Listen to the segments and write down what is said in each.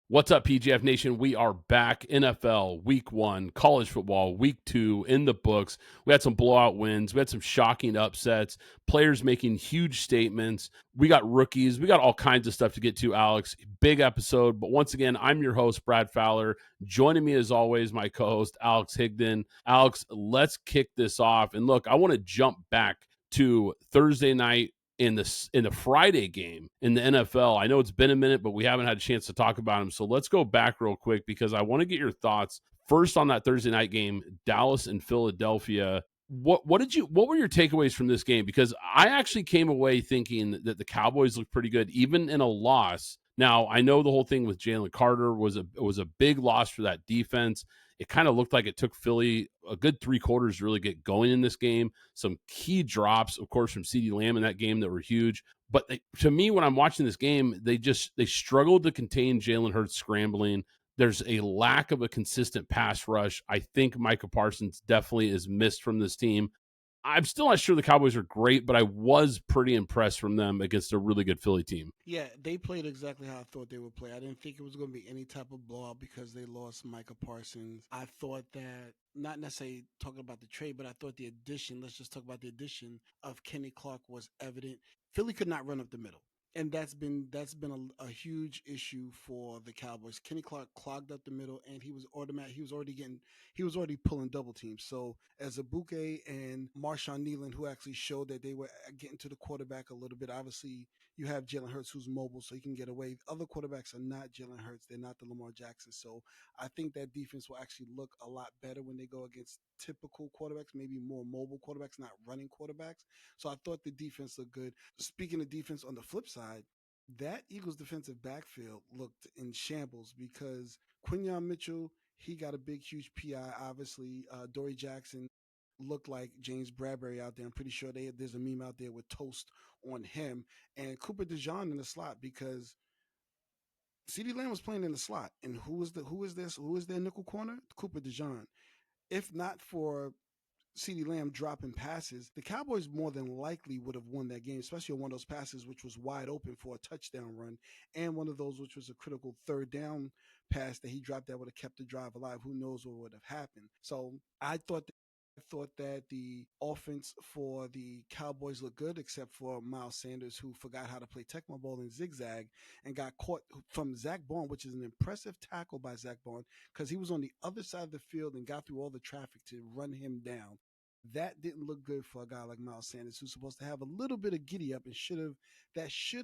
What's up, PGF Nation? We are back. NFL Week 1, college football Week 2 in the books. We had some blowout wins. We had some shocking upsets, players making huge statements. We got rookies. We got all kinds of stuff to get to, Alex. Big episode. But once again, I'm your host, Brad Fowler. Joining me, as always, my co-host, Alex Higdon. Alex, let's kick this off. And look, I want to jump back to Thursday night in the Friday game in the NFL. I know it's been a minute, but we haven't had a chance to talk about him. So let's go back real quick because I want to get your thoughts first on that Thursday night game, Dallas and Philadelphia. What were your takeaways from this game? Because I actually came away thinking that the Cowboys looked pretty good, even in a loss. Now, I know the whole thing with Jalen Carter was a big loss for that defense. It kind of looked like it took Philly a good 3 quarters to really get going in this game. Some key drops, of course, from CeeDee Lamb in that game that were huge. But to me, when I'm watching this game, they struggled to contain Jalen Hurts scrambling. There's a lack of a consistent pass rush. I think Micah Parsons definitely is missed from this team. I'm still not sure the Cowboys are great, but I was pretty impressed from them against a really good Philly team. Yeah, they played exactly how I thought they would play. I didn't think it was going to be any type of blowout because they lost Micah Parsons. I thought that, not necessarily talking about the trade, but I thought the addition, let's just talk about the addition of Kenny Clark was evident. Philly could not run up the middle. And that's been a huge issue for the Cowboys. Kenny Clark clogged up the middle, and he was already pulling double teams. So as Abuke and Marshawn Nealon, who actually showed that they were getting to the quarterback a little bit, obviously you have Jalen Hurts who's mobile, so he can get away. Other quarterbacks are not Jalen Hurts; they're not the Lamar Jackson. So I think that defense will actually look a lot better when they go against typical quarterbacks, maybe more mobile quarterbacks, not running quarterbacks. So I thought the defense looked good. Speaking of defense, on the flip side, that Eagles defensive backfield looked in shambles because Quinyon Mitchell, he got a big, huge PI. Obviously, Dory Jackson looked like James Bradbury out there. I'm pretty sure there's a meme out there with toast on him. And Cooper DeJean in the slot because CeeDee Lamb was playing in the slot. And who is their nickel corner? Cooper DeJean. If not for CeeDee Lamb dropping passes, the Cowboys more than likely would have won that game, especially on one of those passes which was wide open for a touchdown run, and one of those which was a critical third down pass that he dropped that would have kept the drive alive. Who knows what would have happened? So I thought that the offense for the Cowboys looked good, except for Miles Sanders, who forgot how to play Tecmo Ball in zigzag and got caught from Zach Bond, which is an impressive tackle by Zach Bond because he was on the other side of the field and got through all the traffic to run him down. That didn't look good for a guy like Miles Sanders, who's supposed to have a little bit of giddy up and should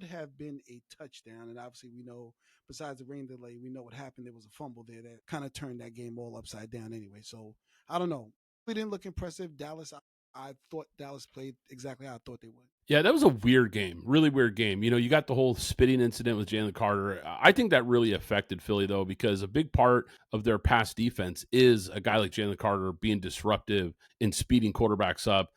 have been a touchdown. And obviously, we know, besides the rain delay, we know what happened. There was a fumble there that kind of turned that game all upside down anyway. So I don't know. It didn't look impressive. I thought Dallas played exactly how I thought they would. Yeah, that was a weird game, really weird game. You got the whole spitting incident with Jalen Carter. I think that really affected Philly, though, because a big part of their pass defense is a guy like Jalen Carter being disruptive and speeding quarterbacks up.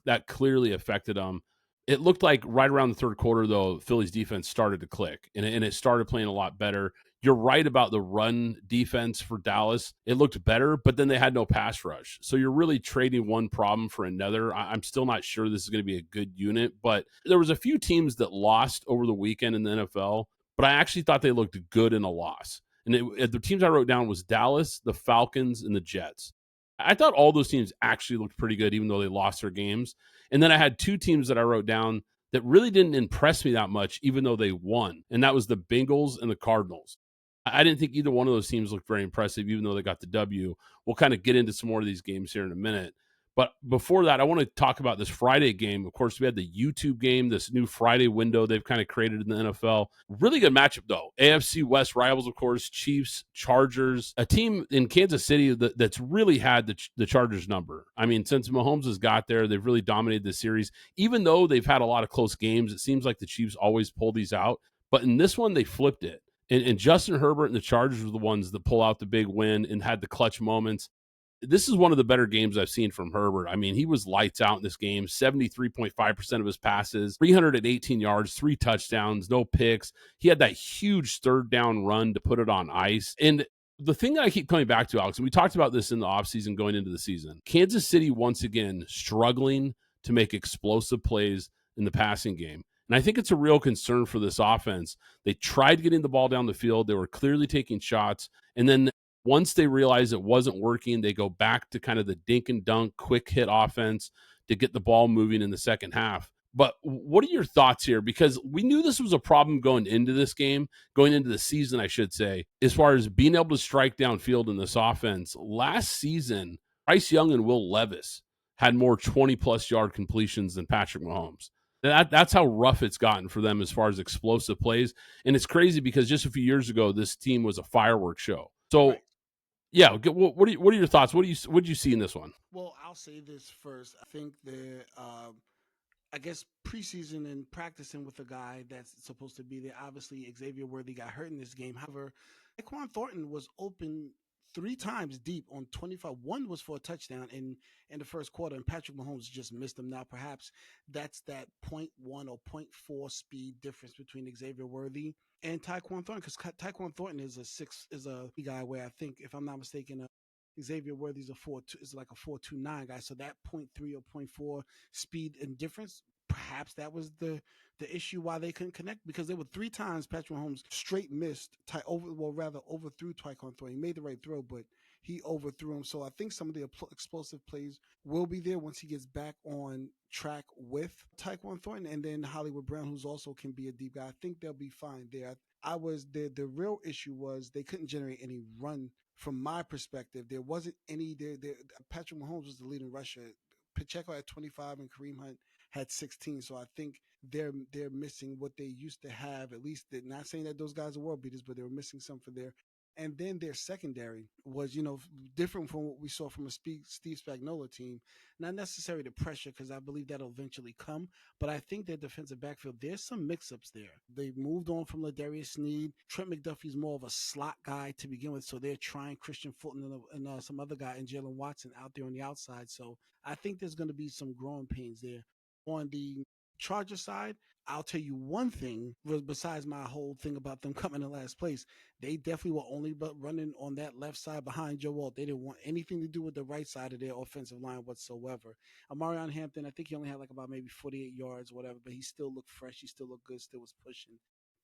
That clearly affected them. It looked like right around the third quarter, though, Philly's defense started to click, and it started playing a lot better. You're right about the run defense for Dallas. It looked better, but then they had no pass rush. So you're really trading one problem for another. I'm still not sure this is going to be a good unit, but there was a few teams that lost over the weekend in the NFL, but I actually thought they looked good in a loss. And the teams I wrote down was Dallas, the Falcons, and the Jets. I thought all those teams actually looked pretty good, even though they lost their games. And then I had 2 teams that I wrote down that really didn't impress me that much, even though they won. And that was the Bengals and the Cardinals. I didn't think either one of those teams looked very impressive, even though they got the W. We'll kind of get into some more of these games here in a minute. But before that, I want to talk about this Friday game. Of course, we had the YouTube game, this new Friday window they've kind of created in the NFL. Really good matchup, though. AFC West rivals, of course, Chiefs, Chargers, a team in Kansas City that's really had the Chargers number. I mean, since Mahomes has got there, they've really dominated the series. Even though they've had a lot of close games, it seems like the Chiefs always pull these out. But in this one, they flipped it. And Justin Herbert and the Chargers were the ones that pull out the big win and had the clutch moments. This is one of the better games I've seen from Herbert. I mean, he was lights out in this game, 73.5% of his passes, 318 yards, 3 touchdowns, no picks. He had that huge third down run to put it on ice. And the thing that I keep coming back to, Alex, and we talked about this in the offseason going into the season, Kansas City once again struggling to make explosive plays in the passing game. And I think it's a real concern for this offense. They tried getting the ball down the field. They were clearly taking shots. And then once they realized it wasn't working, they go back to kind of the dink and dunk, quick hit offense to get the ball moving in the second half. But what are your thoughts here? Because we knew this was a problem going into this game, going into the season, I should say, as far as being able to strike downfield in this offense. Last season, Bryce Young and Will Levis had more 20-plus yard completions than Patrick Mahomes. That's how rough it's gotten for them as far as explosive plays. And it's crazy because just a few years ago, this team was a fireworks show. So, Right. yeah, what are your thoughts? What did you see in this one? Well, I'll say this first. I think I guess preseason and practicing with a guy that's supposed to be there. Obviously, Xavier Worthy got hurt in this game. However, Tyquan Thornton was open 3 times deep on 25. One was for a touchdown in the first quarter, and Patrick Mahomes just missed him. Now, perhaps that's that .1 or .4 speed difference between Xavier Worthy and Tyquan Thornton, because Tyquan Thornton is a guy where I think, if I'm not mistaken, Xavier Worthy's is like a 4.29 guy. So that .3 or .4 speed and difference, perhaps that was the issue why they couldn't connect, because there were 3 times Patrick Mahomes straight missed overthrew Tyquan Thornton. He made the right throw, but he overthrew him. So I think some of the explosive plays will be there once he gets back on track with Tyquan Thornton, and then Hollywood Brown, who's also can be a deep guy. I think they'll be fine there. I was the real issue was they couldn't generate any run. From my perspective, there wasn't any there. Patrick Mahomes was the leading rusher. Pacheco had 25 and Kareem Hunt had 16. So I think they're missing what they used to have. At least, they're not saying that those guys are world beaters, but they were missing some for their. And then their secondary was, different from what we saw from a Steve Spagnuolo team. Not necessarily the pressure, because I believe that'll eventually come. But I think their defensive backfield, there's some mix-ups there. They moved on from Ladarius Sneed. Trent McDuffie's more of a slot guy to begin with, so they're trying Christian Fulton and some other guy, and Jalen Watson out there on the outside. So I think there's going to be some growing pains there. On the Charger side, I'll tell you one thing, besides my whole thing about them coming in last place, they definitely were only but running on that left side behind Joe Alt. They didn't want anything to do with the right side of their offensive line whatsoever. Amarion Hampton, I think he only had like about maybe 48 yards, whatever, but he still looked fresh. He still looked good, still was pushing.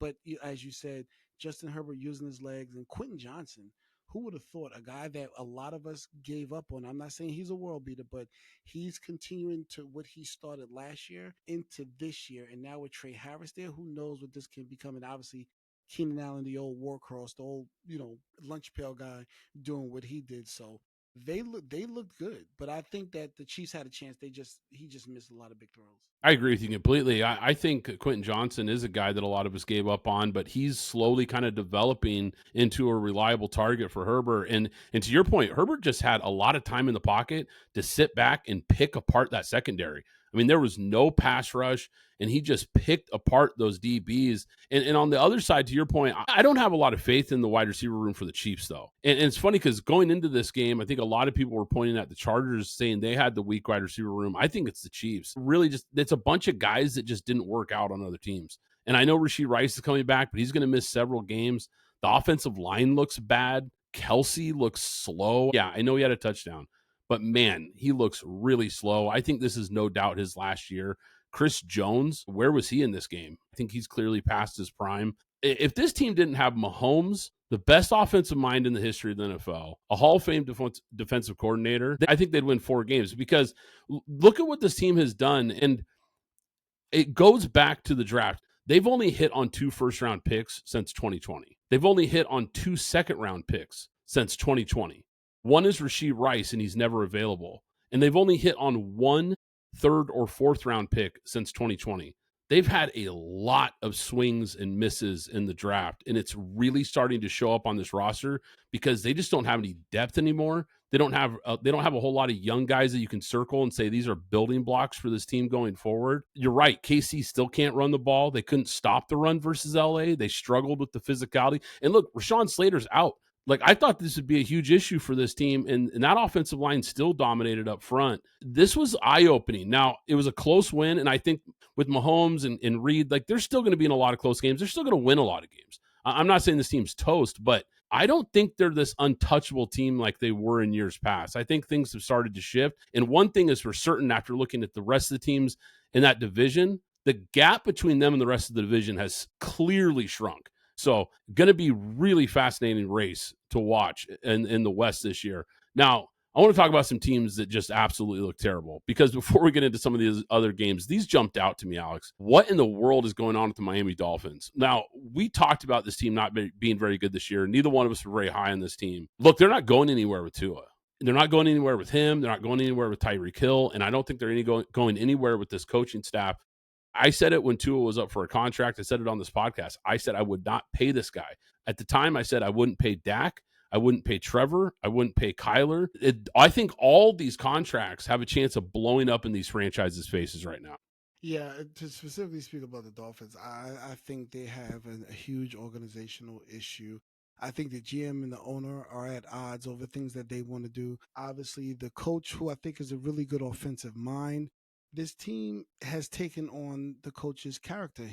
But as you said, Justin Herbert using his legs, and Quentin Johnson, who would have thought, a guy that a lot of us gave up on? I'm not saying he's a world beater, but he's continuing to what he started last year into this year. And now with Trey Harris there, who knows what this can become? And obviously, Keenan Allen, the old workhorse, the old, lunch pail guy doing what he did. So they looked good. But I think that the Chiefs had a chance. He just missed a lot of big throws. I agree with you completely. I think Quentin Johnson is a guy that a lot of us gave up on, but he's slowly kind of developing into a reliable target for Herbert. And to your point, Herbert just had a lot of time in the pocket to sit back and pick apart that secondary. I mean, there was no pass rush, and he just picked apart those DBs. And on the other side, to your point, I don't have a lot of faith in the wide receiver room for the Chiefs, though. And it's funny because going into this game, I think a lot of people were pointing at the Chargers saying they had the weak wide receiver room. I think it's the Chiefs. Really, just it's a bunch of guys that just didn't work out on other teams. And I know Rashee Rice is coming back, but he's going to miss several games. The offensive line looks bad. Kelsey looks slow. Yeah, I know he had a touchdown, but man, he looks really slow. I think this is no doubt his last year. Chris Jones, where was he in this game? I think he's clearly past his prime. If this team didn't have Mahomes, the best offensive mind in the history of the NFL, a Hall of Fame defensive coordinator, I think they'd win 4 games, because look at what this team has done. And it goes back to the draft. They've only hit on 2 first-round picks since 2020. They've only hit on 2 second-round picks since 2020. One is Rashee Rice, and he's never available. And they've only hit on 1 third or fourth round pick since 2020. They've had a lot of swings and misses in the draft, and it's really starting to show up on this roster because they just don't have any depth anymore. They don't have a whole lot of young guys that you can circle and say these are building blocks for this team going forward. You're right. KC still can't run the ball. They couldn't stop the run versus LA. They struggled with the physicality. And look, Rashawn Slater's out. Like, I thought this would be a huge issue for this team, and that offensive line still dominated up front. This was eye-opening. Now, it was a close win, and I think with Mahomes and Reed, like, they're still going to be in a lot of close games. They're still going to win a lot of games. I'm not saying this team's toast, but I don't think they're this untouchable team like they were in years past. I think things have started to shift, and one thing is for certain after looking at the rest of the teams in that division, The gap between them and the rest of the division has clearly shrunk. So, going to be really fascinating race to watch in the West this year. Now, I want to talk about some teams that just absolutely look terrible because before we get into some of these other games, these jumped out to me, Alex. What in the world is going on with the Miami Dolphins? Now, we talked about this team not being very good this year. Neither one of us were very high on this team. Look, they're not going anywhere with Tua. They're not going anywhere with him. They're not going anywhere with Tyreek Hill. And I don't think they're going anywhere with this coaching staff. I said it when Tua was up for a contract. I said it on this podcast. I said I would not pay this guy. At the time, I said I wouldn't pay Dak. I wouldn't pay Trevor. I wouldn't pay Kyler. I think all these contracts have a chance of blowing up in these franchises' faces right now. Yeah, to specifically speak about the Dolphins, I think they have a huge organizational issue. I think the GM and the owner are at odds over things that they want to do. Obviously, the coach, who I think is a really good offensive mind, this team has taken on the coach's character.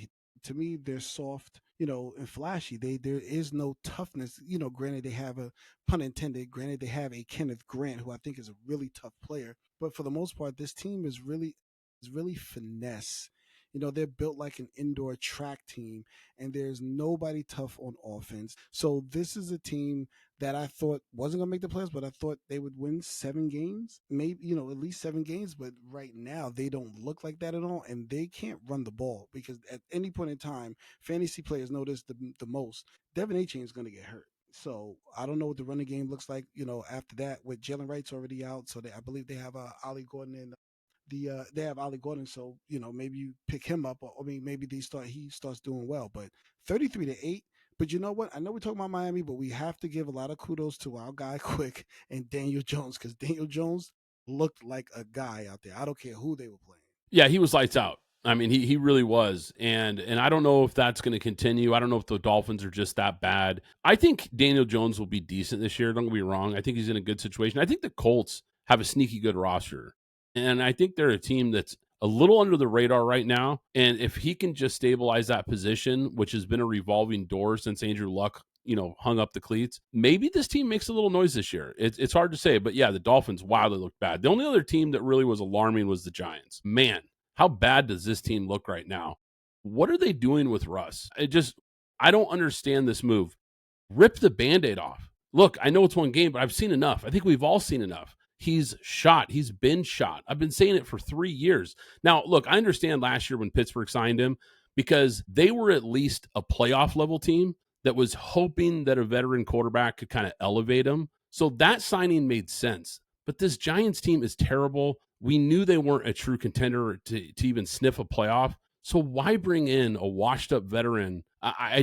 To me, they're soft, and flashy. There is no toughness. Granted they have a pun intended. Granted they have a Kenneth Grant, who I think is a really tough player. But for the most part, this team is really finesse. They're built like an indoor track team, and there's nobody tough on offense. So this is a team that I thought wasn't gonna make the playoffs, but I thought they would win 7 games, maybe at least 7 games. But right now they don't look like that at all, and they can't run the ball because at any point in time, fantasy players notice the most. Devin Achane is gonna get hurt. So I don't know what the running game looks like. After that, with Jalen Wright's already out, so I believe they have Ollie Gordon and they have Ollie Gordon, so maybe you pick him up, or I mean maybe he starts doing well. But 33-8. But you know what? I know we're talking about Miami, but we have to give a lot of kudos to our guy Quick and Daniel Jones, because Daniel Jones looked like a guy out there. I don't care who they were playing. Yeah, he was lights out. I mean, he really was, and I don't know if that's going to continue. I don't know if the Dolphins are just that bad. I think Daniel Jones will be decent this year. Don't get me wrong. I think he's in a good situation. I think the Colts have a sneaky good roster, and I think they're a team that's a little under the radar right now. And if he can just stabilize that position, which has been a revolving door since Andrew Luck, hung up the cleats, maybe this team makes a little noise this year. It's hard to say, but yeah, the Dolphins, wow, they look bad. The only other team that really was alarming was the Giants. Man, how bad does this team look right now? What are they doing with Russ? I don't understand this move. Rip the Band-Aid off. Look, I know it's one game, but I've seen enough. I think we've all seen enough. He's shot. He's been shot. I've been saying it for 3 years. Now, look, I understand last year when Pittsburgh signed him because they were at least a playoff level team that was hoping that a veteran quarterback could kind of elevate him. So that signing made sense. But this Giants team is terrible. We knew they weren't a true contender to even sniff a playoff. So why bring in a washed up veteran? I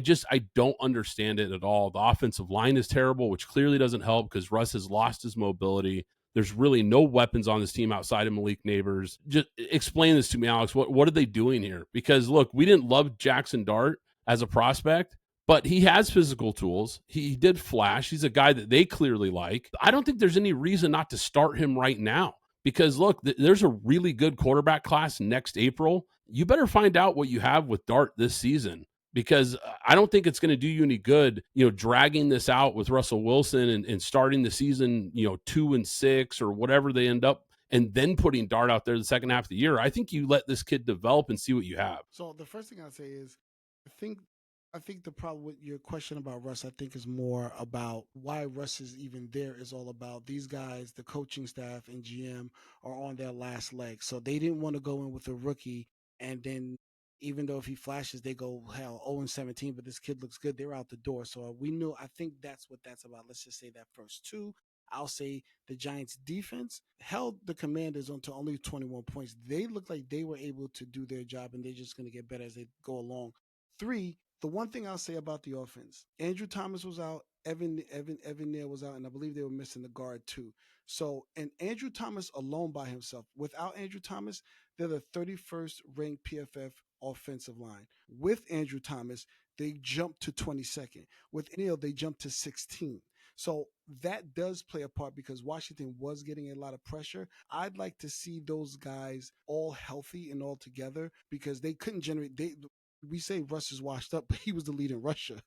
don't understand it at all. The offensive line is terrible, which clearly doesn't help because Russ has lost his mobility. There's really no weapons on this team outside of Malik Neighbors. Just explain this to me, Alex. What are they doing here? Because look, we didn't love Jaxson Dart as a prospect, but he has physical tools. He did flash. He's a guy that they clearly like. I don't think there's any reason not to start him right now because look, there's a really good quarterback class next April. You better find out what you have with Dart this season because I don't think it's going to do you any good, dragging this out with Russell Wilson and starting the season, 2-6 or whatever they end up, and then putting Dart out there the second half of the year. I think you let this kid develop and see what you have. So the first thing I'd say is, I think the problem with your question about Russ, I think, is more about why Russ is even there. Is all about these guys, the coaching staff and GM are on their last leg, so they didn't want to go in with a rookie, and then even though if he flashes, they go hell 0-17, but this kid looks good. They're out the door. So we knew. I think that's what that's about. Let's just say that first two. I'll say the Giants defense held the Commanders onto only 21 points. They look like they were able to do their job, and they're just going to get better as they go along. Three, the one thing I'll say about the offense, Andrew Thomas was out, Evan Neal was out, and I believe they were missing the guard too. So, and Andrew Thomas alone by himself. Without Andrew Thomas, they're the 31st ranked PFF offensive line. With Andrew Thomas, they jumped to 22nd. With Neal, they jumped to 16th. So that does play a part because Washington was getting a lot of pressure. I'd like to see those guys all healthy and all together because they couldn't generate. We say Russ is washed up, but he was the lead in rusher.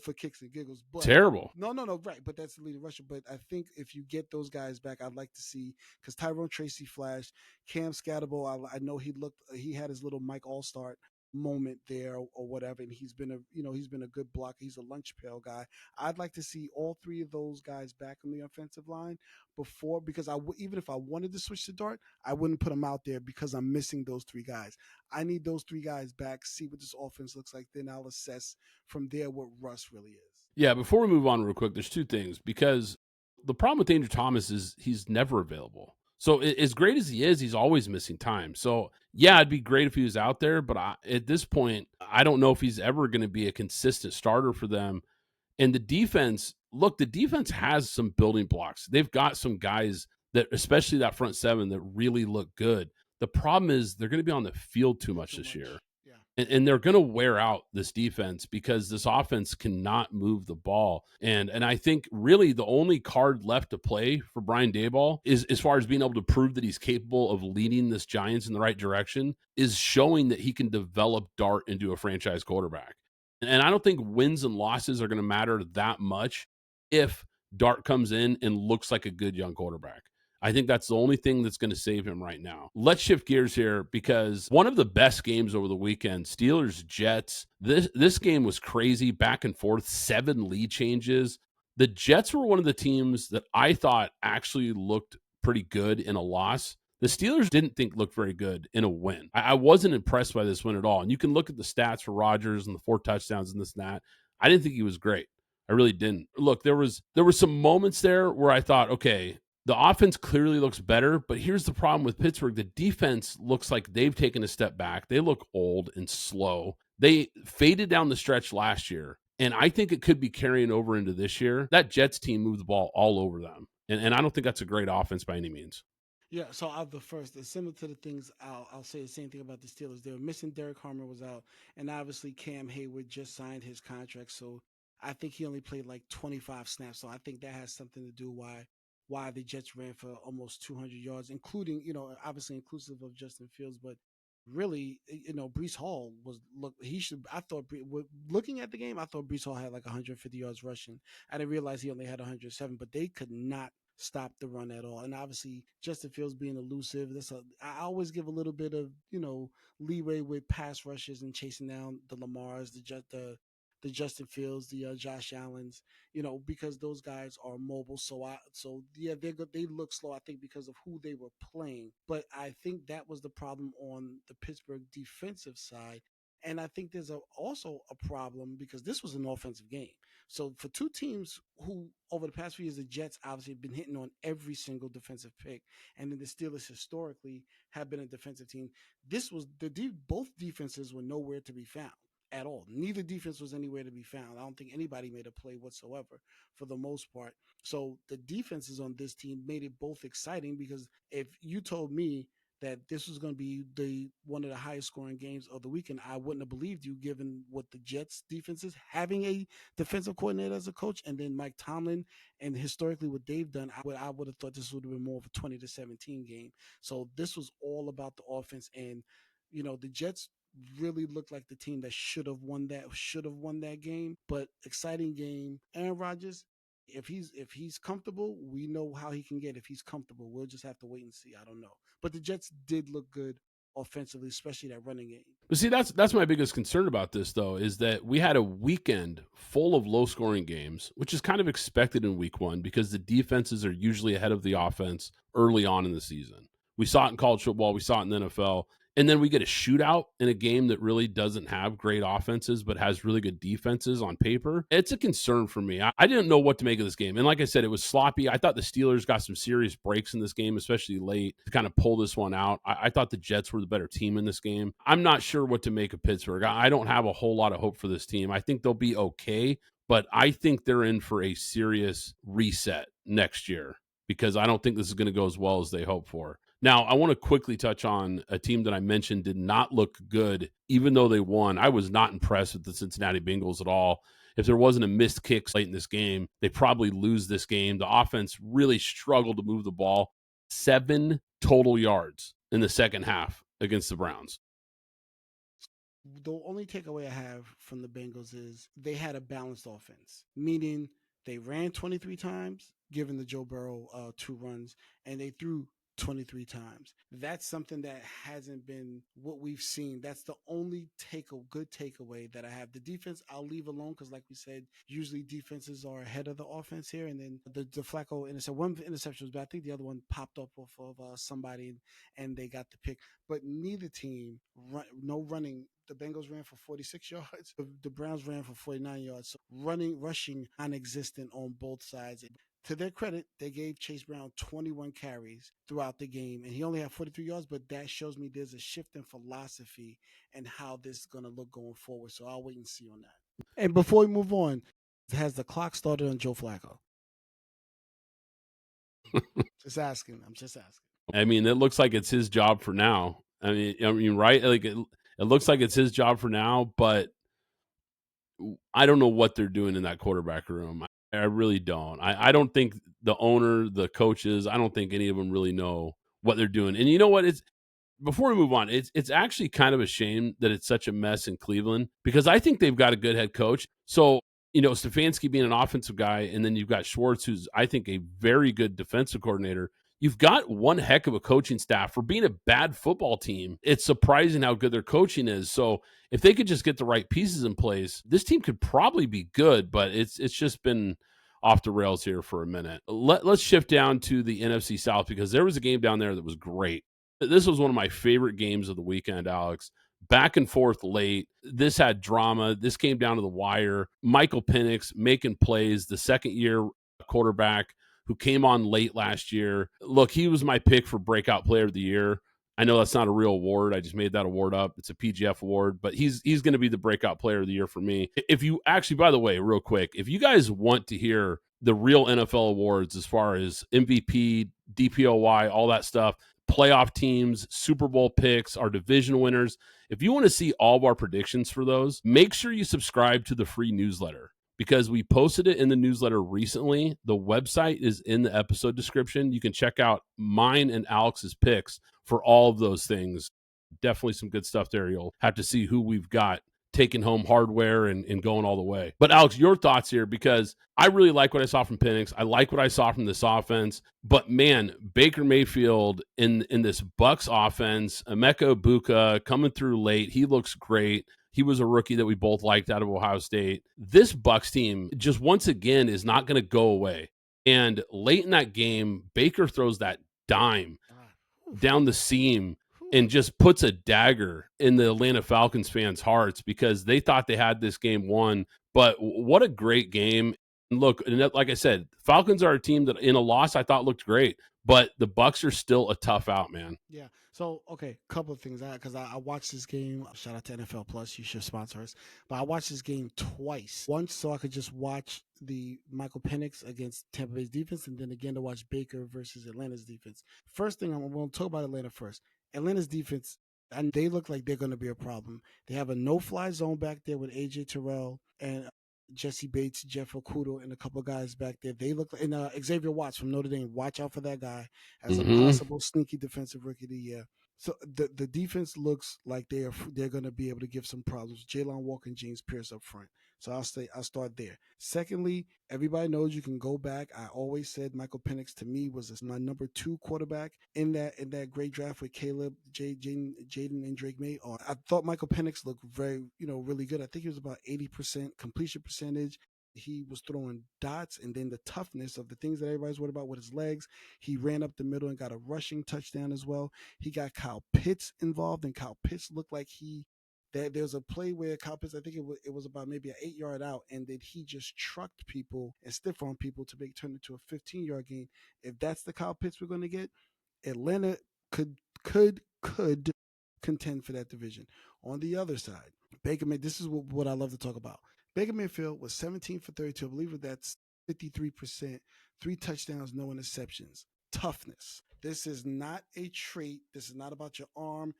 for kicks and giggles. But Terrible. no, right. But that's the leading rusher. But I think if you get those guys back, I'd like to see, because Tyrone Tracy flashed, Cam Scatterbo. I know he had his little Mike All Star moment there or whatever, and he's been a good blocker. He's a lunch pail guy. I'd like to see all three of those guys back on the offensive line before, because even if I wanted to switch to Dart, I wouldn't put him out there because I'm missing those three guys. I need those three guys back, see what this offense looks like, then I'll assess from there what Russ really is. Yeah, before we move on real quick, there's two things, because the problem with Andrew Thomas is he's never available. So as great as he is, he's always missing time. So yeah, it'd be great if he was out there, but at this point, I don't know if he's ever going to be a consistent starter for them. And the defense, look, the defense has some building blocks. They've got some guys that, especially that front seven, that really look good. The problem is they're going to be on the field too much this year. Yeah. And they're going to wear out this defense because this offense cannot move the ball. And I think really the only card left to play for Brian Daboll is, as far as being able to prove that he's capable of leading this Giants in the right direction, is showing that he can develop Dart into a franchise quarterback. And I don't think wins and losses are going to matter that much if Dart comes in and looks like a good young quarterback. I think that's the only thing that's going to save him right now. Let's shift gears here, because one of the best games over the weekend, Steelers Jets. This game was crazy, back and forth, 7 lead changes. The Jets were one of the teams that I thought actually looked pretty good in a loss. The Steelers didn't think looked very good in a win. I wasn't impressed by this win at all. And you can look at the stats for Rodgers and the 4 touchdowns and this and that. I didn't think he was great. I really didn't. Look, there were some moments there where I thought, okay, the offense clearly looks better, but here's the problem with Pittsburgh. The defense looks like they've taken a step back. They look old and slow. They faded down the stretch last year, and I think it could be carrying over into this year. That Jets team moved the ball all over them, and I don't think that's a great offense by any means. Yeah, so I'll the first. Similar to the things, I'll say the same thing about the Steelers. They were missing Derek Harmer was out, and obviously Cam Hayward just signed his contract, so I think he only played like 25 snaps. So I think that has something to do why the Jets ran for almost 200 yards, including, obviously inclusive of Justin Fields, but really, Brees Hall was look. He should. I thought looking at the game, I thought Brees Hall had like 150 yards rushing. I didn't realize he only had 107, but they could not stop the run at all. And obviously, Justin Fields being elusive. I always give a little bit of leeway with pass rushes and chasing down the Lamars, the Justin Fields, the Josh Allens, because those guys are mobile. So yeah, they good. They look slow. I think because of who they were playing, but I think that was the problem on the Pittsburgh defensive side. And I think there's also a problem because this was an offensive game. So for two teams who, over the past few years, the Jets obviously have been hitting on every single defensive pick, and then the Steelers historically have been a defensive team. This was both defenses were nowhere to be found at all. Neither defense was anywhere to be found. I don't think anybody made a play whatsoever for the most part. So the defenses on this team made it both exciting, because if you told me that this was going to be the one of the highest scoring games of the weekend, I wouldn't have believed you, given what the Jets defense is, having a defensive coordinator as a coach, and then Mike Tomlin, and historically what they've done. I would have thought this would have been more of a 20-17 game. So this was all about the offense, and the Jets really looked like the team that should have won that game. But exciting game. Aaron Rodgers, if he's comfortable, we know how he can get. If he's comfortable, we'll just have to wait and see. I don't know. But the Jets did look good offensively, especially that running game. But see, that's my biggest concern about this, though, is that we had a weekend full of low scoring games, which is kind of expected in week 1 because the defenses are usually ahead of the offense early on in the season. We saw it in college football, we saw it in the NFL. And then we get a shootout in a game that really doesn't have great offenses, but has really good defenses on paper. It's a concern for me. I didn't know what to make of this game. And like I said, it was sloppy. I thought the Steelers got some serious breaks in this game, especially late, to kind of pull this one out. I thought the Jets were the better team in this game. I'm not sure what to make of Pittsburgh. I don't have a whole lot of hope for this team. I think they'll be okay, but I think they're in for a serious reset next year, because I don't think this is going to go as well as they hope for. Now, I want to quickly touch on a team that I mentioned did not look good, even though they won. I was not impressed with the Cincinnati Bengals at all. If there wasn't a missed kick late in this game, they probably lose this game. The offense really struggled to move the ball. 7 total yards in the second half against the Browns. The only takeaway I have from the Bengals is they had a balanced offense, meaning they ran 23 times, given the Joe Burrow 2 runs, and they threw 23 times. That's something that hasn't been what we've seen. That's the only good takeaway that I have. The defense I'll leave alone because, like we said, usually defenses are ahead of the offense here. And then the Flacco interception, one interception was bad. I think the other one popped up off of somebody and they got the pick. But neither team, no running. The Bengals ran for 46 yards. The Browns ran for 49 yards. So rushing non-existent on both sides. To their credit, they gave Chase Brown 21 carries throughout the game, and he only had 43 yards, but that shows me there's a shift in philosophy and how this is going to look going forward. So I'll wait and see on that. And before we move on, has the clock started on Joe Flacco? Just asking. I'm just asking. I mean, it looks like it's his job for now. I mean, right? Like it looks like it's his job for now, but I don't know what they're doing in that quarterback room. I really don't. I don't think the owner, the coaches, I don't think any of them really know what they're doing. And you know what? It's before we move on, it's actually kind of a shame that it's such a mess in Cleveland because I think they've got a good head coach. So, Stefanski being an offensive guy, and then you've got Schwartz, who's I think a very good defensive coordinator. You've got one heck of a coaching staff for being a bad football team. It's surprising how good their coaching is. So if they could just get the right pieces in place, this team could probably be good, but it's just been off the rails here for a minute. Let's shift down to the NFC South because there was a game down there that was great. This was one of my favorite games of the weekend, Alex. Back and forth late. This had drama. This came down to the wire. Michael Penix making plays, the second-year quarterback who came on late last year. Look, he was my pick for breakout player of the year. I know that's not a real award. I just made that award up. It's a PGF award, but he's going to be the breakout player of the year for me. If you actually, by the way, real quick, if you guys want to hear the real NFL awards as far as MVP, DPOY, all that stuff, playoff teams, Super Bowl picks, our division winners. If you want to see all of our predictions for those, make sure you subscribe to the free newsletter because we posted it in the newsletter recently. The website is in the episode description. You can check out mine and Alex's picks for all of those things. Definitely some good stuff there. You'll have to see who we've got taking home hardware and going all the way. But Alex, your thoughts here, because I really like what I saw from Penix. I like what I saw from this offense. But man, Baker Mayfield in this Bucs offense, Emeka Egbuka coming through late. He looks great. He was a rookie that we both liked out of Ohio State. This Bucs team just once again is not going to go away. And late in that game, Baker throws that dime down the seam and just puts a dagger in the Atlanta Falcons fans' hearts because they thought they had this game won. But what a great game. And look, like I said, Falcons are a team that in a loss I thought looked great, but the Bucs are still a tough out, man. Yeah. So, okay, couple of things. Because I watched this game. Shout out to NFL Plus. You should sponsor us. But I watched this game twice. Once so I could just watch the Michael Penix against Tampa Bay's defense, and then again to watch Baker versus Atlanta's defense. First thing, I'm going to talk about Atlanta first. Atlanta's defense, and they look like they're going to be a problem. They have a no-fly zone back there with A.J. Terrell and Jesse Bates, Jeff Okuda, and a couple of guys back there. They look like, and Xavier Watts from Notre Dame. Watch out for that guy as a possible sneaky defensive rookie of the year. So the defense looks like they're going to be able to give some problems. Jalen Walker and James Pierce up front. So I'll start there. Secondly, everybody knows you can go back. I always said Michael Penix to me was my number 2 quarterback in that great draft with Caleb, Jaden, and Drake May. I thought Michael Penix looked very, really good. I think he was about 80% completion percentage. He was throwing dots, and then the toughness of the things that everybody's worried about with his legs. He ran up the middle and got a rushing touchdown as well. He got Kyle Pitts involved, and Kyle Pitts looked like there's a play where Kyle Pitts, I think it was about maybe an 8-yard out, and then he just trucked people and stiff armed people to make turn into a 15-yard gain. If that's the Kyle Pitts we're going to get, Atlanta could contend for that division. On the other side, Baker Mayfield, this is what I love to talk about. Baker Mayfield was 17 for 32. I believe that's 53%, 3 touchdowns, no interceptions. Toughness. This is not a trait. This is not about your arm.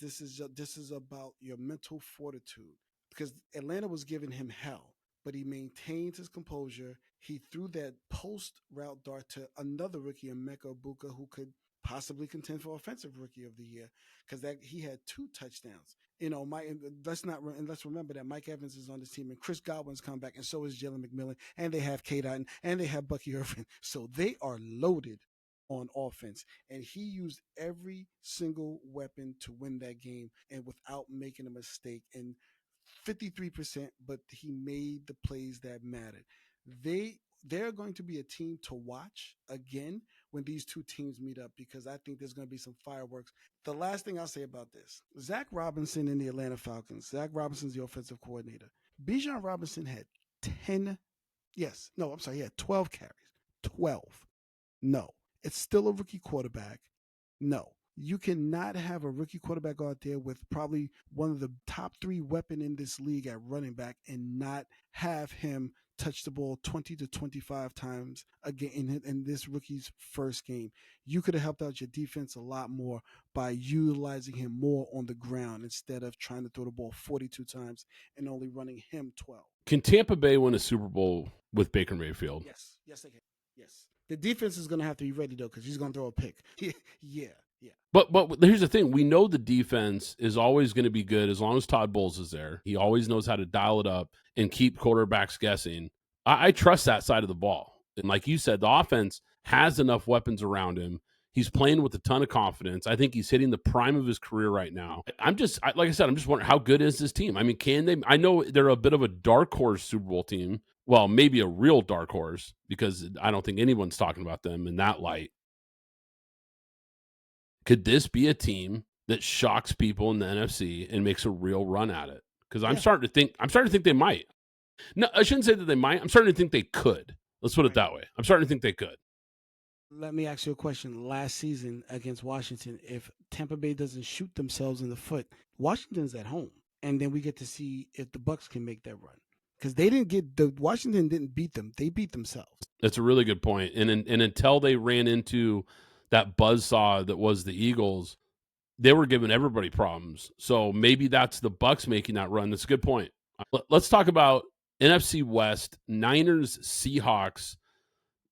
This is about your mental fortitude. Because Atlanta was giving him hell, but he maintained his composure. He threw that post route dart to another rookie, Emeka Egbuka, who could possibly contend for offensive rookie of the year because that he had 2 touchdowns. Let's remember that Mike Evans is on the team and Chris Godwin's come back, and so is Jalen McMillan, and they have Kate Higdon, and they have Bucky Irvin, so they are loaded on offense. And he used every single weapon to win that game, and without making a mistake. And 53%, but he made the plays that mattered. They're going to be a team to watch again when these two teams meet up because I think there's going to be some fireworks. The last thing I'll say about this, Zach Robinson in the Atlanta Falcons. Zach Robinson's the offensive coordinator. Bijan Robinson had 10, yes, no, I'm sorry, he had 12 carries. 12. No, it's still a rookie quarterback. No, you cannot have a rookie quarterback out there with probably one of the top 3 weapon in this league at running back and not have him touch the ball 20 to 25 times again in this rookie's first game. You could have helped out your defense a lot more by utilizing him more on the ground instead of trying to throw the ball 42 times and only running him 12. Can Tampa Bay win a Super Bowl with Baker Mayfield? Yes, they can. Yes. The defense is going to have to be ready, though, because he's going to throw a pick. Yeah. But here's the thing. We know the defense is always going to be good as long as Todd Bowles is there. He always knows how to dial it up and keep quarterbacks guessing. I trust that side of the ball. And like you said, the offense has enough weapons around him. He's playing with a ton of confidence. I think he's hitting the prime of his career right now. Like I said, I'm just wondering, how good is this team? I mean, can they? I know they're a bit of a dark horse Super Bowl team. Well, maybe a real dark horse because I don't think anyone's talking about them in that light. Could this be a team that shocks people in the NFC and makes a real run at it? Because I'm starting to think they might. No, I shouldn't say that they might. I'm starting to think they could. Let's put it that way. I'm starting to think they could. Let me ask you a question. Last season against Washington, if Tampa Bay doesn't shoot themselves in the foot, Washington's at home, and then we get to see if the Bucs can make that run. Because Washington didn't beat them; they beat themselves. That's a really good point. And until they ran into that buzzsaw that was the Eagles, they were giving everybody problems. So maybe that's the Bucs making that run. That's a good point. Let's talk about NFC West, Niners, Seahawks,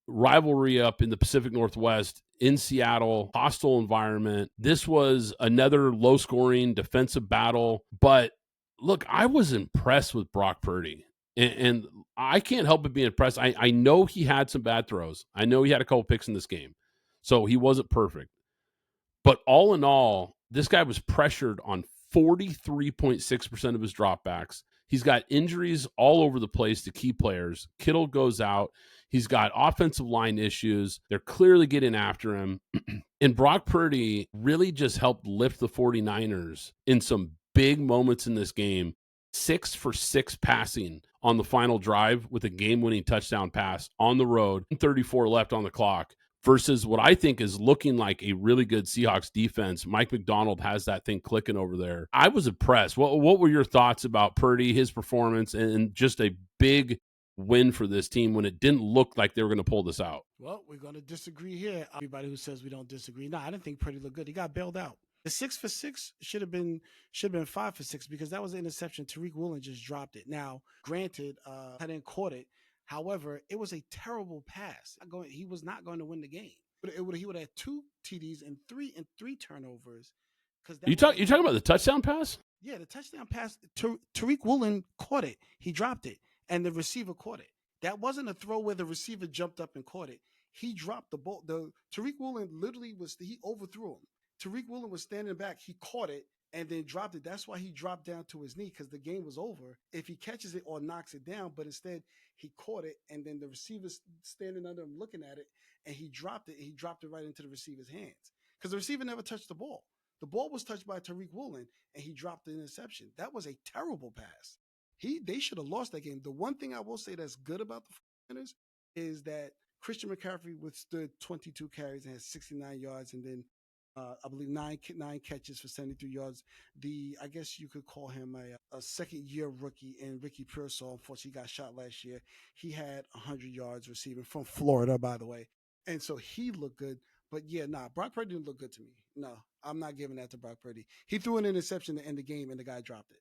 rivalry up in the Pacific Northwest in Seattle, hostile environment. This was another low-scoring defensive battle. But look, I was impressed with Brock Purdy. And I can't help but be impressed. I know he had some bad throws. I know he had a couple picks in this game. So he wasn't perfect. But all in all, this guy was pressured on 43.6% of his dropbacks. He's got injuries all over the place to key players. Kittle goes out. He's got offensive line issues. They're clearly getting after him. And Brock Purdy really just helped lift the 49ers in some big moments in this game. 6 for 6 passing on the final drive with a game-winning touchdown pass on the road. 34 left on the clock. Versus what I think is looking like a really good Seahawks defense. Mike McDonald has that thing clicking over there. I was impressed. What were your thoughts about Purdy, his performance, and just a big win for this team when it didn't look like they were going to pull this out? Well, we're going to disagree here. Everybody who says we don't disagree. No, I didn't think Purdy looked good. He got bailed out. The 6 for 6 should have been 5 for 6 because that was an interception. Tariq Woolen just dropped it. Now, granted, I didn't caught it. However, it was a terrible pass. He was not going to win the game. But he would have 2 TDs and three turnovers. You talking about the touchdown pass? Yeah, the touchdown pass. Tariq Woolen caught it. He dropped it, and the receiver caught it. That wasn't a throw where the receiver jumped up and caught it. He dropped the ball. Tariq Woolen literally he overthrew him. Tariq Woolen was standing back. He caught it and then dropped it. That's why he dropped down to his knee because the game was over if he catches it or knocks it down. But instead, he caught it, and then the receiver's standing under him looking at it, and he dropped it. He dropped it right into the receiver's hands because the receiver never touched the ball. The ball was touched by Tariq Woolen, and he dropped the interception. That was a terrible pass. They should have lost that game. The one thing I will say that's good about the 49ers is that Christian McCaffrey withstood 22 carries and had 69 yards, and then I believe nine catches for 73 yards. I guess you could call him a second-year rookie in Ricky Pearsall. Unfortunately, he got shot last year. He had 100 yards receiving from Florida, by the way. And so he looked good. But yeah, Brock Purdy didn't look good to me. No, I'm not giving that to Brock Purdy. He threw an interception to end the game, and the guy dropped it.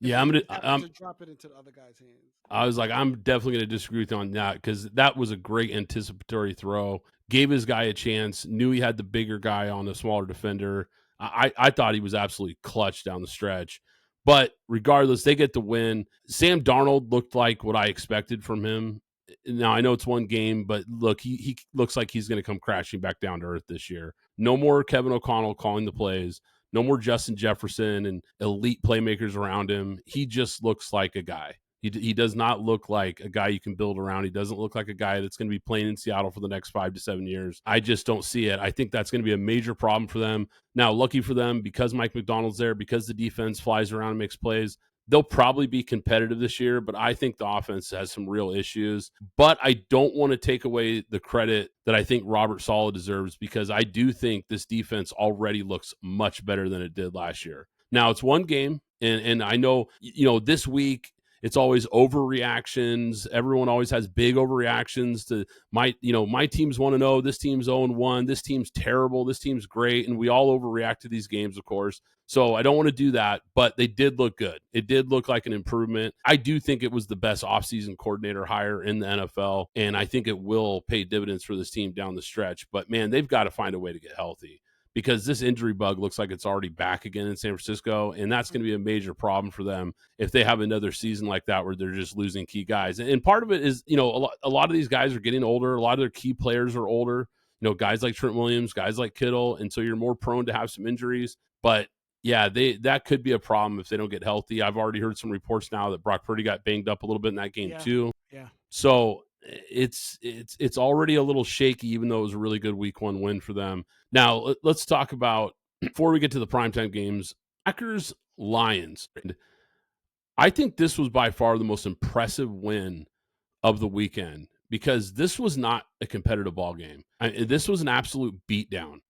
Yeah, I'm to drop it into the other guy's hands. I was like, I'm definitely going to disagree with you on that because that was a great anticipatory throw. gave his guy a chance, knew he had the bigger guy on a smaller defender. I thought he was absolutely clutch down the stretch. But regardless, they get the win. Sam Darnold looked like what I expected from him. Now I know it's one game, but look, he looks like he's going to come crashing back down to earth this year. No more Kevin O'Connell calling the plays. No more Justin Jefferson and elite playmakers around him. He just looks like a guy. He does not look like a guy you can build around. He doesn't look like a guy that's going to be playing in Seattle for the next 5 to 7 years. I just don't see it. I think that's going to be a major problem for them. Now, lucky for them, because Mike McDonald's there, because the defense flies around and makes plays, they'll probably be competitive this year, but I think the offense has some real issues. But I don't want to take away the credit that I think Robert Saleh deserves, because I do think this defense already looks much better than it did last year. Now, it's one game, and I know, this week it's always overreactions. Everyone always has big overreactions to my team's 1-0, this team's 0-1, this team's terrible, this team's great, and we all overreact to these games, of course. So I don't want to do that, but they did look good. It did look like an improvement. I do think it was the best offseason coordinator hire in the NFL, and I think it will pay dividends for this team down the stretch. But, man, they've got to find a way to get healthy, because this injury bug looks like it's already back again in San Francisco, and that's going to be a major problem for them if they have another season like that where they're just losing key guys. And part of it is, a lot of these guys are getting older. A lot of their key players are older, guys like Trent Williams, guys like Kittle, and so you're more prone to have some injuries. But, yeah, that could be a problem if they don't get healthy. I've already heard some reports now that Brock Purdy got banged up a little bit in that game too. Yeah. So it's already a little shaky, even though it was a really good week 1 win for them. Now, let's talk about, before we get to the primetime games, Packers Lions. I think this was by far the most impressive win of the weekend, because this was not a competitive ball game. This was an absolute beatdown.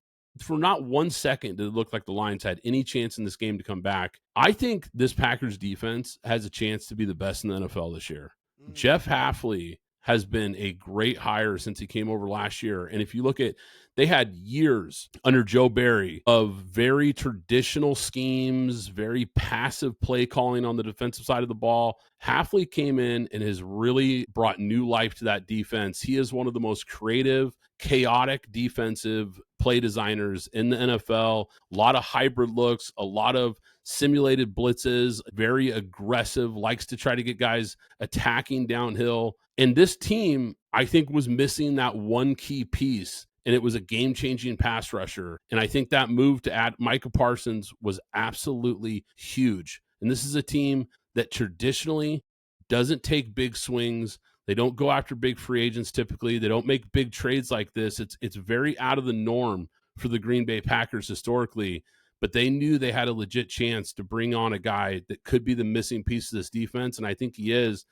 For not 1 second did it look like the Lions had any chance in this game to come back. I think this Packers defense has a chance to be the best in the NFL this year. Jeff Hafley has been a great hire since he came over last year. And if you look at, they had years under Joe Barry of very traditional schemes, very passive play calling on the defensive side of the ball. Hafley came in and has really brought new life to that defense. He is one of the most creative, chaotic defensive play designers in the NFL. A lot of hybrid looks, a lot of simulated blitzes, very aggressive, likes to try to get guys attacking downhill. And this team, I think, was missing that one key piece, and it was a game-changing pass rusher. And I think that move to add Micah Parsons was absolutely huge. And this is a team that traditionally doesn't take big swings. They don't go after big free agents typically. They don't make big trades like this. It's very out of the norm for the Green Bay Packers historically, but they knew they had a legit chance to bring on a guy that could be the missing piece of this defense, and I think he is.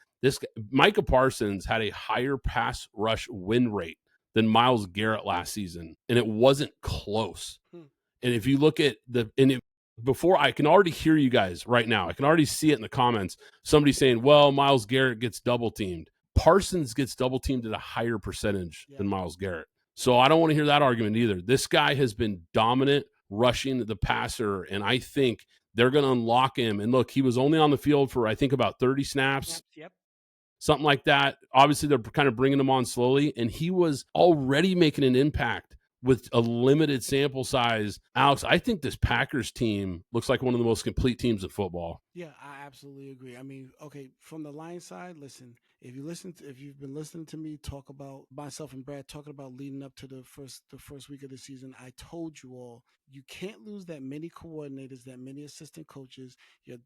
Micah Parsons had a higher pass rush win rate than Myles Garrett last season, and it wasn't close. And if you look at before, I can already hear you guys right now. I can already see it in the comments. Somebody saying, well, Myles Garrett gets double teamed. Parsons gets double teamed at a higher percentage than Myles Garrett. So I don't want to hear that argument either. This guy has been dominant rushing the passer, and I think they're going to unlock him. And look, he was only on the field for, I think, about 30 snaps. Yep. Something like that. Obviously, they're kind of bringing him on slowly, and he was already making an impact with a limited sample size. Alex, I think this Packers team looks like one of the most complete teams in football. Yeah, I absolutely agree. I mean, okay, from the Lions side, listen, if you've been listening to me talk about myself and Brad talking about leading up to the first week of the season, I told you all, you can't lose that many coordinators, that many assistant coaches, your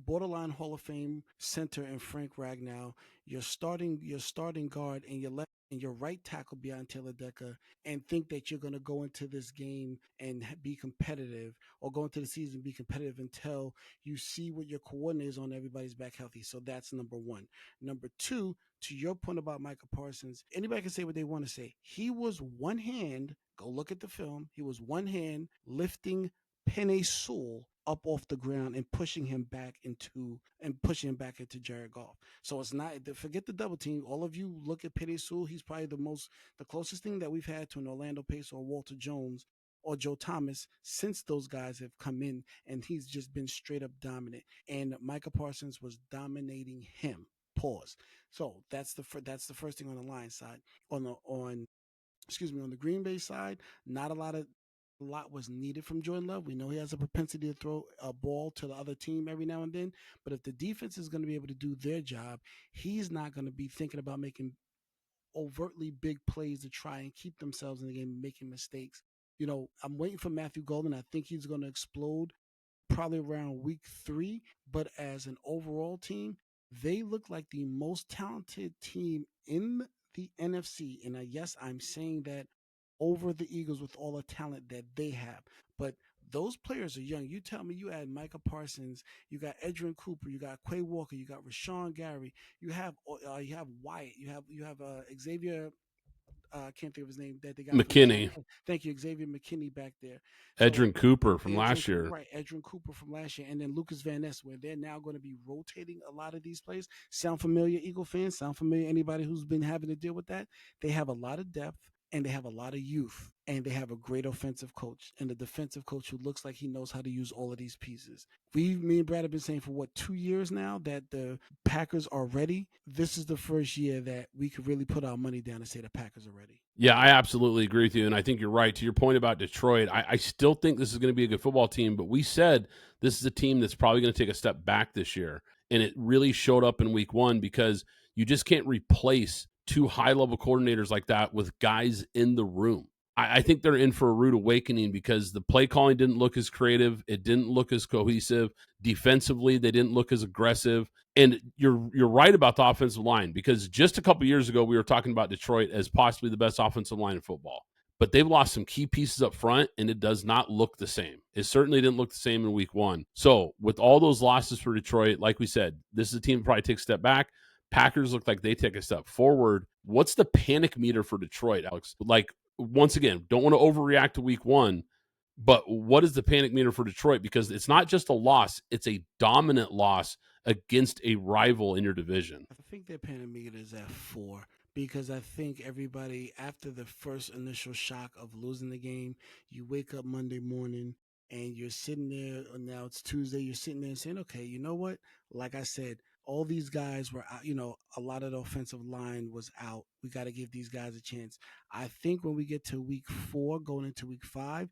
borderline Hall of Fame center in Frank Ragnow, your starting guard and your right tackle beyond Taylor Decker, and think that you're going to go into this game and be competitive, or go into the season be competitive until you see what your coordinators on, everybody's back healthy. So that's number one. Number two, to your point about Micah Parsons, anybody can say what they want to say. He was one hand, go look at the film, he was one hand lifting Penei Sewell up off the ground and pushing him back into Jared Goff. So it's not, forget the double team. All of you look at Penei Sewell. He's probably the closest thing that we've had to an Orlando Pace or Walter Jones or Joe Thomas since those guys have come in, and he's just been straight up dominant. And Micah Parsons was dominating him. Pause. So that's the first thing on the line side. On the Green Bay side, not a lot was needed from Jordan Love. We know he has a propensity to throw a ball to the other team every now and then, but if the defense is going to be able to do their job, he's not going to be thinking about making overtly big plays to try and keep themselves in the game, making mistakes. I'm waiting for Matthew Golden. I think he's going to explode probably around week 3. But as an overall team, they look like the most talented team in the NFC. And yes, I'm saying that over the Eagles with all the talent that they have. But those players are young. You tell me you add Micah Parsons, you got Edgerrin Cooper, you got Quay Walker, you got Rashawn Gary, you have Wyatt, you have Xavier. I can't think of his name that they got from last McKinney, year. Thank you, Xavier McKinney back there. So Edgerrin Cooper from last year. Right, Edgerrin Cooper from last year, and then Lucas Van Ness, where they're now going to be rotating a lot of these plays. Sound familiar, Eagle fans? Sound familiar? Anybody who's been having to deal with that? They have a lot of depth and they have a lot of youth, and they have a great offensive coach and a defensive coach who looks like he knows how to use all of these pieces. Me and Brad have been saying for 2 years now that the Packers are ready. This is the first year that we could really put our money down and say the Packers are ready. Yeah, I absolutely agree with you, and I think you're right. To your point about Detroit, I still think this is going to be a good football team, but we said this is a team that's probably going to take a step back this year, and it really showed up in week 1 because you just can't replace 2 high-level coordinators like that with guys in the room. I think they're in for a rude awakening because the play calling didn't look as creative. It didn't look as cohesive. Defensively, they didn't look as aggressive. And you're right about the offensive line because just a couple years ago, we were talking about Detroit as possibly the best offensive line in football. But they've lost some key pieces up front, and it does not look the same. It certainly didn't look the same in week 1. So with all those losses for Detroit, like we said, this is a team that probably takes a step back. Packers look like they take a step forward. What's the panic meter for Detroit, Alex? Like, once again, don't want to overreact to week 1, but what is the panic meter for Detroit? Because it's not just a loss, it's a dominant loss against a rival in your division. I think their panic meter is at 4 because I think everybody, after the first initial shock of losing the game, you wake up Monday morning and you're sitting there, now it's Tuesday, you're sitting there and saying, okay, you know what? Like I said, all these guys were out, a lot of the offensive line was out. We got to give these guys a chance. I think when we get to week 4, going into week 5,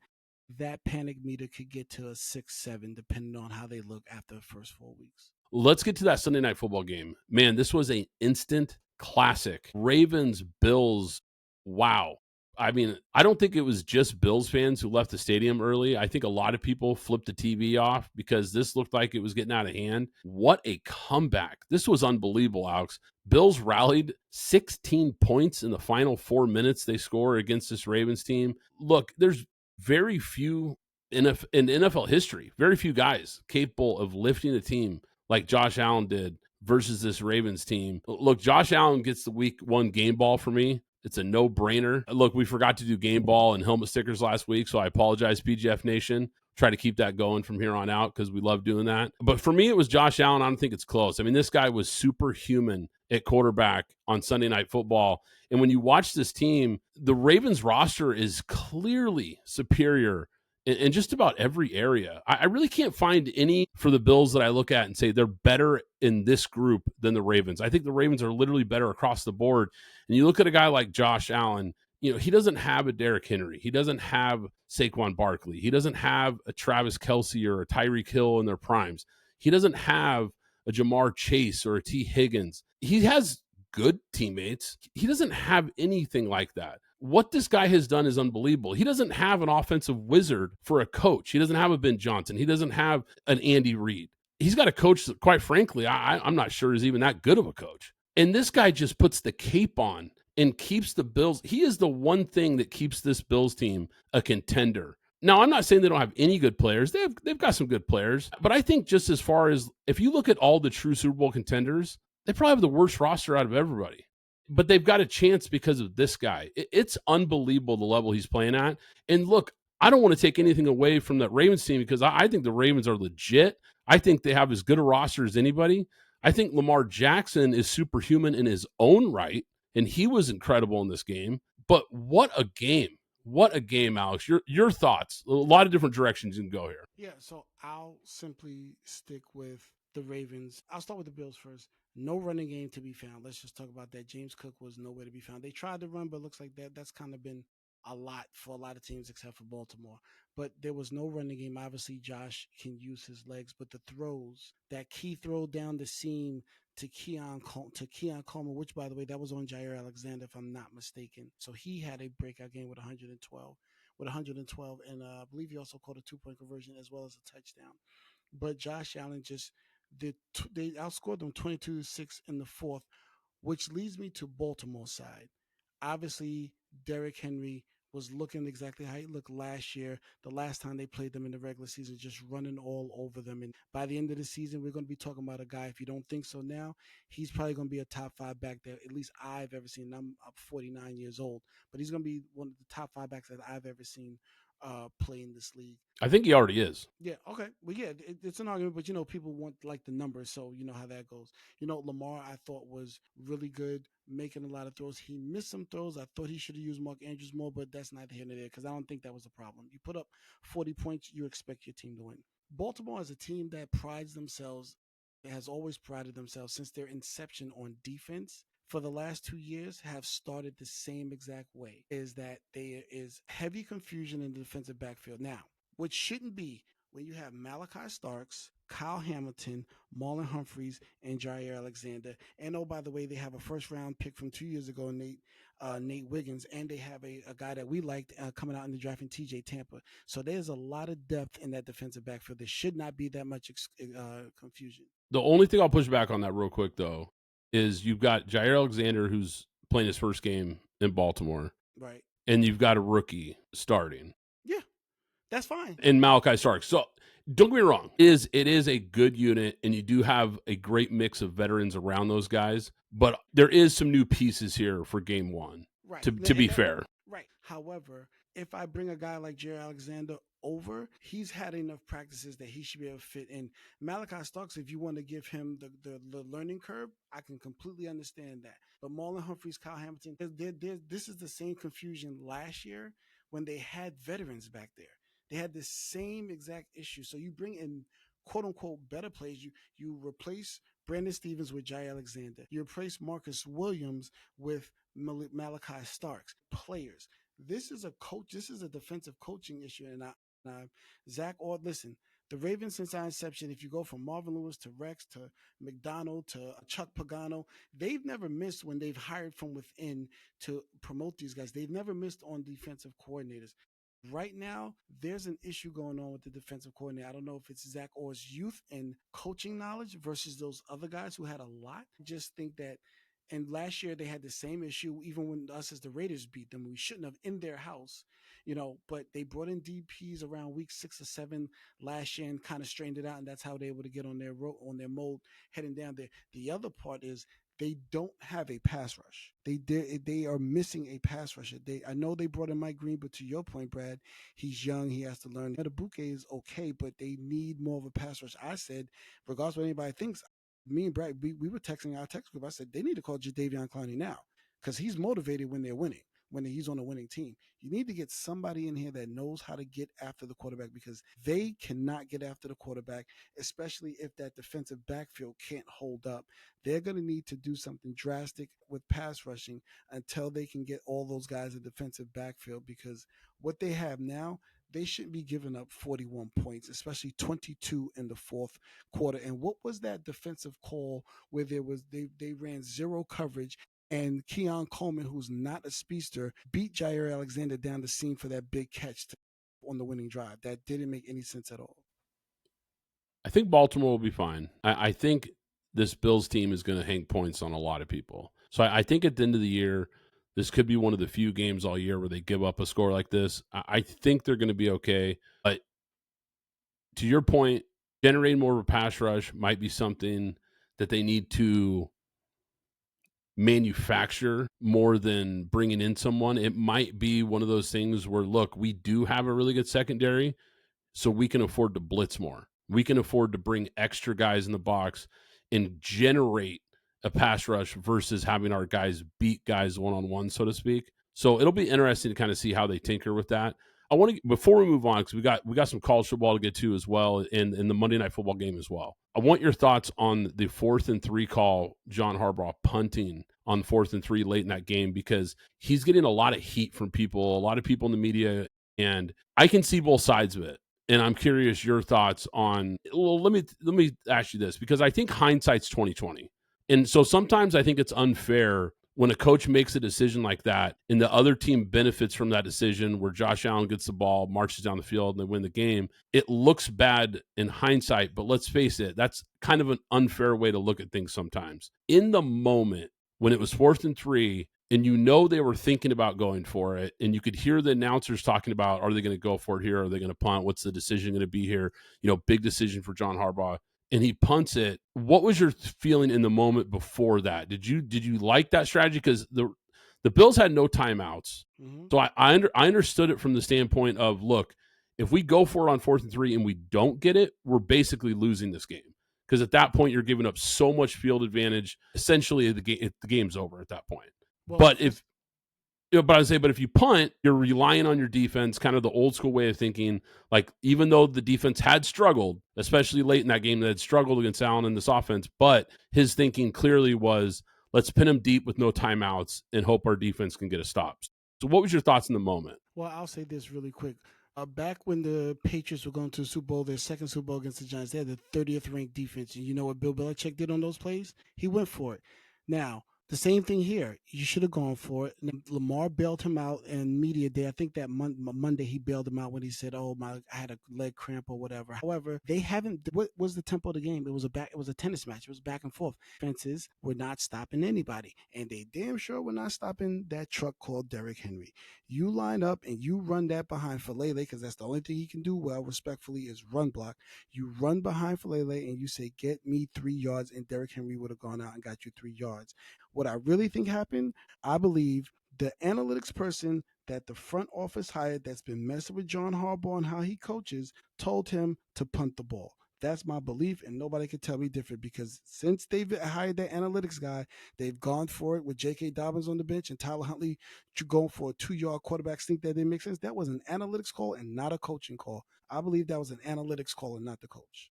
that panic meter could get to a 6, 7, depending on how they look after the first 4 weeks. Let's get to that Sunday night football game. Man, this was an instant classic. Ravens, Bills, wow. I mean, I don't think it was just Bills fans who left the stadium early. I think a lot of people flipped the TV off because this looked like it was getting out of hand. What a comeback. This was unbelievable, Alex. Bills rallied 16 points in the final 4 minutes they score against this Ravens team. Look, there's very few in NFL history, very few guys capable of lifting a team like Josh Allen did versus this Ravens team. Look, Josh Allen gets the week 1 game ball for me. It's a no-brainer. Look, we forgot to do game ball and helmet stickers last week, so I apologize, PGF Nation. Try to keep that going from here on out because we love doing that. But for me, it was Josh Allen. I don't think it's close. I mean, this guy was superhuman at quarterback on Sunday Night Football. And when you watch this team, the Ravens roster is clearly superior in just about every area. I really can't find any for the Bills that I look at and say they're better in this group than the Ravens. I think the Ravens are literally better across the board. And you look at a guy like Josh Allen, he doesn't have a Derrick Henry. He doesn't have Saquon Barkley. He doesn't have a Travis Kelce or a Tyreek Hill in their primes. He doesn't have a Jamar Chase or a T. Higgins. He has good teammates. He doesn't have anything like that. What this guy has done is unbelievable. He doesn't have an offensive wizard for a coach. He doesn't have a Ben Johnson. He doesn't have an Andy Reid. He's got a coach that, quite frankly, I'm not sure is even that good of a coach. And this guy just puts the cape on and keeps the Bills. He is the one thing that keeps this Bills team a contender. Now, I'm not saying they don't have any good players. They've got some good players. But I think just as far as if you look at all the true Super Bowl contenders, they probably have the worst roster out of everybody. But they've got a chance because of this guy. It's unbelievable the level he's playing at. And look, I don't want to take anything away from that Ravens team because I think the Ravens are legit. I think they have as good a roster as anybody. I think Lamar Jackson is superhuman in his own right, and he was incredible in this game. But what a game. What a game, Alex. Your thoughts. A lot of different directions you can go here. Yeah, so I'll simply stick with the Ravens. I'll start with the Bills first. No running game to be found. Let's just talk about that. James Cook was nowhere to be found. They tried to run, but it looks like that's kind of been a lot for a lot of teams except for Baltimore. But there was no running game. Obviously, Josh can use his legs, but the throws, that key throw down the seam to Keon Coleman, which by the way, that was on Jair Alexander, if I'm not mistaken. So he had a breakout game with 112, and I believe he also caught a 2 point conversion as well as a touchdown. But Josh Allen just they outscored them 22-6 in the fourth, which leads me to Baltimore side. Obviously, Derrick Henry was looking exactly how he looked last year, the last time they played them in the regular season, just running all over them. And by the end of the season, we're going to be talking about a guy, if you don't think so now, he's probably going to be a top five back there, at least I've ever seen. I'm up 49 years old, but he's going to be one of the top five backs that I've ever seen play in this league. I think he already is. Yeah, okay. Well, yeah, it's an argument, but people want like the numbers, so you know how that goes. Lamar I thought was really good, making a lot of throws. He missed some throws. I thought he should have used Mark Andrews more, but that's neither here nor there because I don't think that was a problem. You put up 40 points, you expect your team to win. Baltimore is a team that prides themselves, has always prided themselves since their inception on defense for the last 2 years have started the same exact way is that there is heavy confusion in the defensive backfield. Now, which shouldn't be when you have Malachi Starks, Kyle Hamilton, Marlon Humphreys, and Jair Alexander. And oh, by the way, they have a first round pick from 2 years ago, Nate Wiggins, and they have a guy that we liked coming out in the draft in TJ Tampa. So there's a lot of depth in that defensive backfield. There should not be that much confusion. The only thing I'll push back on that real quick, though, is you've got Jair Alexander, who's playing his first game in Baltimore, Right. and you've got a rookie starting. Yeah, that's fine. And Malachi Starks. So don't get me wrong, it is a good unit, and you do have a great mix of veterans around those guys, but there is some new pieces here for game one, Right. to be fair. Right. However, if I bring a guy like Jerry Alexander over, he's had enough practices that he should be able to fit in. Malachi Starks, if you want to give him the learning curve, I can completely understand that. But Marlon Humphreys, Kyle Hamilton, this is the same confusion last year when they had veterans back there. They had the same exact issue. So you bring in quote unquote better players. You replace Brandon Stevens with Jay Alexander. You replace Marcus Williams with Malachi Starks. Players. This is a coach. This is a defensive coaching issue. And Zach Ord, listen, the Ravens since our inception, if you go from Marvin Lewis to Rex to McDonald to Chuck Pagano, they've never missed when they've hired from within to promote these guys. They've never missed on defensive coordinators. Right now, there's an issue going on with the defensive coordinator. I don't know if it's Zach Orr's youth and coaching knowledge versus those other guys who had a lot. I just think that, and last year they had the same issue, even when us as the Raiders beat them. We shouldn't have in their house, but they brought in DPs around week 6 or 7 last year and kind of strained it out, and that's how they were able to get on their mold heading down there. The other part is they don't have a pass rush. They are missing a pass rusher. I know they brought in Mike Green, but to your point, Brad, he's young. He has to learn. Metabuke is okay, but they need more of a pass rush. I said, regardless of what anybody thinks, me and Brad, we were texting our text group. I said they need to call Jadeveon Clowney now because he's motivated when they're winning. When he's on a winning team, you need to get somebody in here that knows how to get after the quarterback because they cannot get after the quarterback, especially if that defensive backfield can't hold up. They're going to need to do something drastic with pass rushing until they can get all those guys in defensive backfield because what they have now, they shouldn't be giving up 41 points, especially 22 in the fourth quarter. And what was that defensive call where they ran zero coverage and Keon Coleman, who's not a speedster, beat Jair Alexander down the seam for that big catch on the winning drive? That didn't make any sense at all. I think Baltimore will be fine. I think this Bills team is going to hang points on a lot of people. So I think at the end of the year, this could be one of the few games all year where they give up a score like this. I think they're going to be okay. But to your point, generating more of a pass rush might be something that they need to manufacture more than bringing in someone. It might be one of those things where, look, we do have a really good secondary, so we can afford to blitz more. We can afford to bring extra guys in the box and generate a pass rush versus having our guys beat guys one-on-one, so to speak. So it'll be interesting to kind of see how they tinker with that. I want to, before we move on, because we got some college football to get to as well, in the Monday Night Football game as well. I want your thoughts on the 4th and 3 call, John Harbaugh punting on 4th and 3 late in that game, because he's getting a lot of heat from people, a lot of people in the media, and I can see both sides of it. And I'm curious your thoughts on. Well, let me ask you this, because I think hindsight's 2020, and so sometimes I think it's unfair when a coach makes a decision like that and the other team benefits from that decision, where Josh Allen gets the ball, marches down the field, and they win the game. It looks bad in hindsight, but let's face it, that's kind of an unfair way to look at things sometimes. In the moment, when it was 4th and 3, and they were thinking about going for it, and you could hear the announcers talking about, are they going to go for it here? Are they going to punt? What's the decision going to be here? Big decision for John Harbaugh. And he punts it. What was your feeling in the moment before that? Did you like that strategy? Because the Bills had no timeouts. Mm-hmm. So I understood it from the standpoint of, look, if we go for it on 4th and 3 and we don't get it, we're basically losing this game. Because at that point, you're giving up so much field advantage. Essentially, the game's over at that point. Well, but if you punt, you're relying on your defense, kind of the old school way of thinking. Like, even though the defense had struggled, especially late in that game, that had struggled against Allen in this offense, but his thinking clearly was, let's pin him deep with no timeouts and hope our defense can get a stop. So what was your thoughts in the moment? Well, I'll say this really quick. Back when the Patriots were going to the Super Bowl, their second Super Bowl against the Giants, they had the 30th ranked defense. And you know what Bill Belichick did on those plays? He went for it. Now, the same thing here. You should have gone for it. And Lamar bailed him out in media day. I think that Monday he bailed him out when he said, "Oh I had a leg cramp or whatever." However, they haven't. What was the tempo of the game? It was a tennis match. It was back and forth. Fences were not stopping anybody, and they damn sure were not stopping that truck called Derrick Henry. You line up and you run that behind Falele, because that's the only thing he can do well, respectfully, is run block. You run behind Falele and you say, "Get me 3 yards," and Derrick Henry would have gone out and got you 3 yards. What I really think happened, I believe the analytics person that the front office hired, that's been messing with John Harbaugh and how he coaches, told him to punt the ball. That's my belief, and nobody can tell me different, because since they've hired that analytics guy, they've gone for it with J.K. Dobbins on the bench and Tyler Huntley going for a 2-yard quarterback sneak that didn't make sense. That was an analytics call and not a coaching call. I believe that was an analytics call and not the coach.